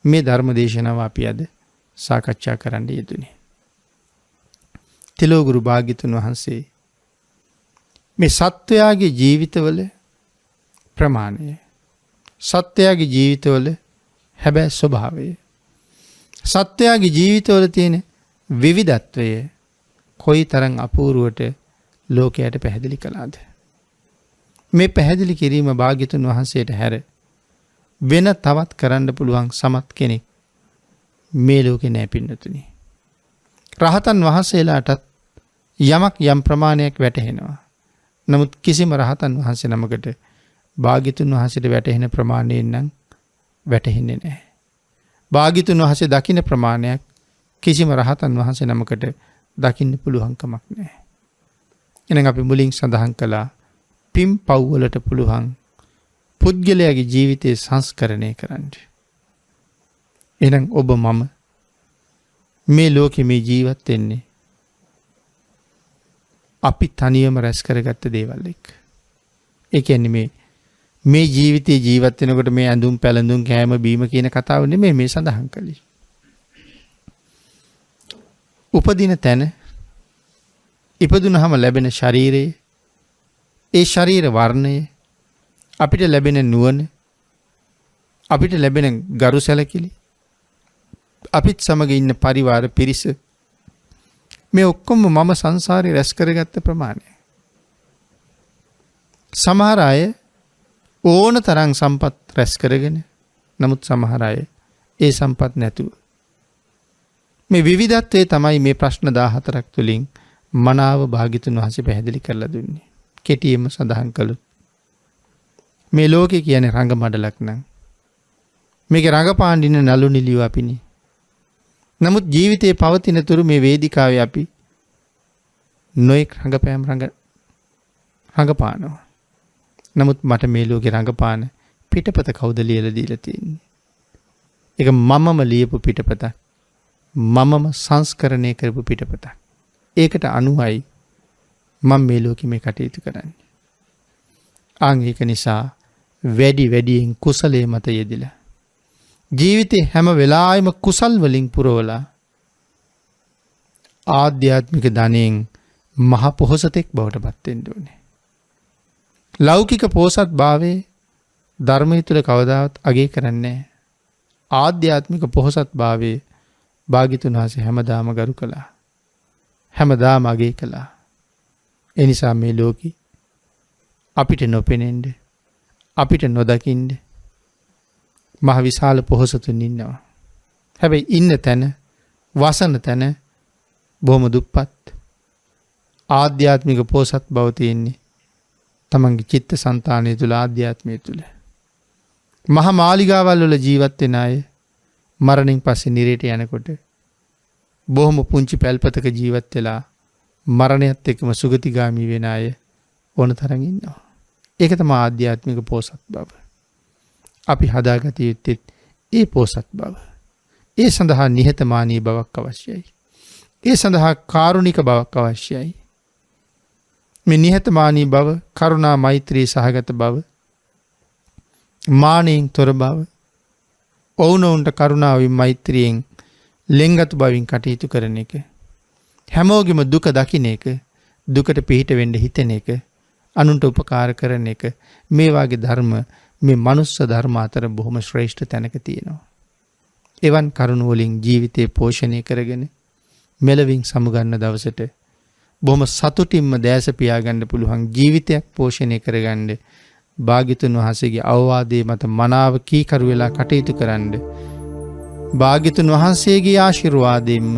මේ ධර්ම දේශනාව අපි අද සාකච්ඡා කරන්න යෙදුනේ. තිලෝගුරු භාග්‍යතුන් වහන්සේ මේ සත්වයාගේ ජීවිතවල ප්‍රමාණය, සත්වයාගේ ජීවිතවල හැබැයි ස්වභාවය, සත්වයාගේ ජීවිතවල තියෙන විවිධත්වය කොයි තරම් අපූර්වට ලෝකයට පැහැදිලි කළාද. මේ පැහැදිලි කිරීම භාග්‍යතුන් වහන්සේට හැර වෙන තවත් කරන්න පුළුවන් සමත් කෙනෙක් මේ ලෝකේ නැහැ පින්නතුනි. රහතන් වහන්සේලාටත් යමක් යම් ප්‍රමාණයක් වැටහෙනවා. නමුත් කිසිම රහතන් වහන්සේ නමකට භාග්‍යතුන් වහන්සේට වැටහෙන ප්‍රමාණයෙන් නම් වැටහෙන්නේ නැහැ. භාග්‍යතුන් වහන්සේ දකින්න ප්‍රමාණයක් කිසිම රහතන් වහන්සේ නමකට දකින්න පුළුවන් කමක් නැහැ. එහෙනම් අපි මුලින් සඳහන් කළා පින් පව් වලට පුළුවන් පුද්ගලයාගේ ජීවිතය සංස්කරණය කරන්න. එහෙනම් ඔබ මම මේ ලෝකෙ මේ ජීවත් වෙන්නේ අපි තනියම රැස් කරගත්ත දේවල් එක්ක. ඒ කියන්නේ මේ ජීවිතේ ජීවත් වෙනකොට මේ ඇඳුම් පැළඳුම් කෑම බීම කියන කතාව නෙමෙයි මේ සඳහන් කළේ. උපදින තැන ඉපදුනහම ලැබෙන ශරීරයේ ඒ ශරීර වර්ණය අපිට ලැබෙන නුවණ අපිට ලැබෙන ගරු සැලකිලි අපිත් සමග ඉන්න පරිවාර පිරිස මේ ඔක්කොම මම සංසාරේ රැස් කරගත්ත ප්‍රමාණය. සමහර අය ඕන තරම් සම්පත් රැස් කරගෙන නමුත් සමහර අය ඒ සම්පත් නැතුව මේ විවිධත්වයේ තමයි මේ ප්‍රශ්න 14ක් තුලින් මනාව භාග්‍යතුන් වහන්සේ පැහැදිලි කරලා දුන්නේ. කෙටියෙන්ම සඳහන් කළොත් මේ ලෝකේ කියන්නේ රංග මඩලක් නම් මේකේ රංගපාණ්ඩින නලු නිලියෝ අපිනේ. නමුත් ජීවිතේ පවතින තුරු මේ වේදිකාවේ අපි නොඑක් රංගපෑම් රංගපානවා. නමුත් මට මේ ලෝකේ රංගපාන පිටපත කවුද ලියලා දීලා තියෙන්නේ? ඒක මමම ලියපු පිටපතක්. මමම සංස්කරණය කරපු පිටපතක්. ඒකට අනුවයි මම මේ ලෝකෙ මේ කටයුතු කරන්නේ. ඒක නිසා වැඩියෙන් කුසලයේ මත යෙදিলা ජීවිතේ හැම වෙලාවෙම කුසල් වලින් පුරවලා ආධ්‍යාත්මික ධනෙන් මහ පොහොසතෙක් බවට පත් වෙන්න ඕනේ. ලෞකික පොහොසත් භාවයේ ධර්මයේ තුල කවදාවත් අගය කරන්නේ නැහැ. ආධ්‍යාත්මික පොහොසත් භාවයේ භාග්‍යතුන් වහන්සේ හැමදාම ගරු කළා. හැමදාම අගය කළා. ඒ නිසා මේ ලෝකෙ අපිට නොපෙනෙන්න අපිට නොදකින්න මහ විශාල පොහොසතුන් ඉන්නවා. හැබැයි ඉන්න තැන වසන තැන බොහොම දුප්පත් ආධ්‍යාත්මික පොහොසත් බව තියෙන්නේ තමන්ගේ චිත්ත සංතානය තුළ ආධ්‍යාත්මය තුළ. මහා මාලිගාවල් වල ජීවත් වෙන අය මරණින් පස්සේ නිරේට යනකොට බොහොම පුංචි පැල්පතක ජීවත් වෙලා මරණයත් එක්කම සුගතිගාමී වෙන අය ඕන තරම් ඉන්නවා. ඒක තමයි ආධ්‍යාත්මික පොහොසත් බව. අපි හදාගත යුත්තේ ඒ පොහොසත් බව. ඒ සඳහා නිහතමානී බවක් අවශ්‍යයි. ඒ සඳහා කාරුණික බවක් අවශ්‍යයි. මේ නිහතමානී බව, කරුණා මෛත්‍රී සහගත බව, මානෙන් තොර බව, ඔවුනොවුන්ට කරුණාවෙන් මෛත්‍රියෙන් ලෙන්ගතු බවින් කටයුතු කරන එක, හැමෝගෙම දුක දකින්න එක, දුකට පිහිට වෙන්න හිතෙන එක, අනුන්ට උපකාර කරන එක, මේ වාගේ ධර්ම මේ මනුස්ස ධර්ම අතර බොහොම ශ්‍රේෂ්ඨ තැනක තියෙනවා. එවන් කරුණ වලින් ජීවිතේ පෝෂණය කරගෙන මෙලවින් සමුගන්න දවසට බොහොම සතුටින්ම දැස පියාගන්න පුළුවන් ජීවිතයක් පෝෂණය කරගන්න භාග්‍යතුන් වහන්සේගේ අවවාදයේ මත මනාව කීකරු වෙලා කටයුතු කරන්න භාග්‍යතුන් වහන්සේගේ ආශිර්වාදයෙන්ම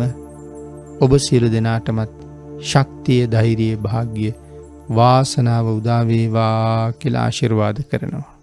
ඔබ සියලු දෙනාටමත් ශක්තිය, ධෛර්යය, වාසනාව උදා වේවා කියලා ආශිර්වාද කරනවා.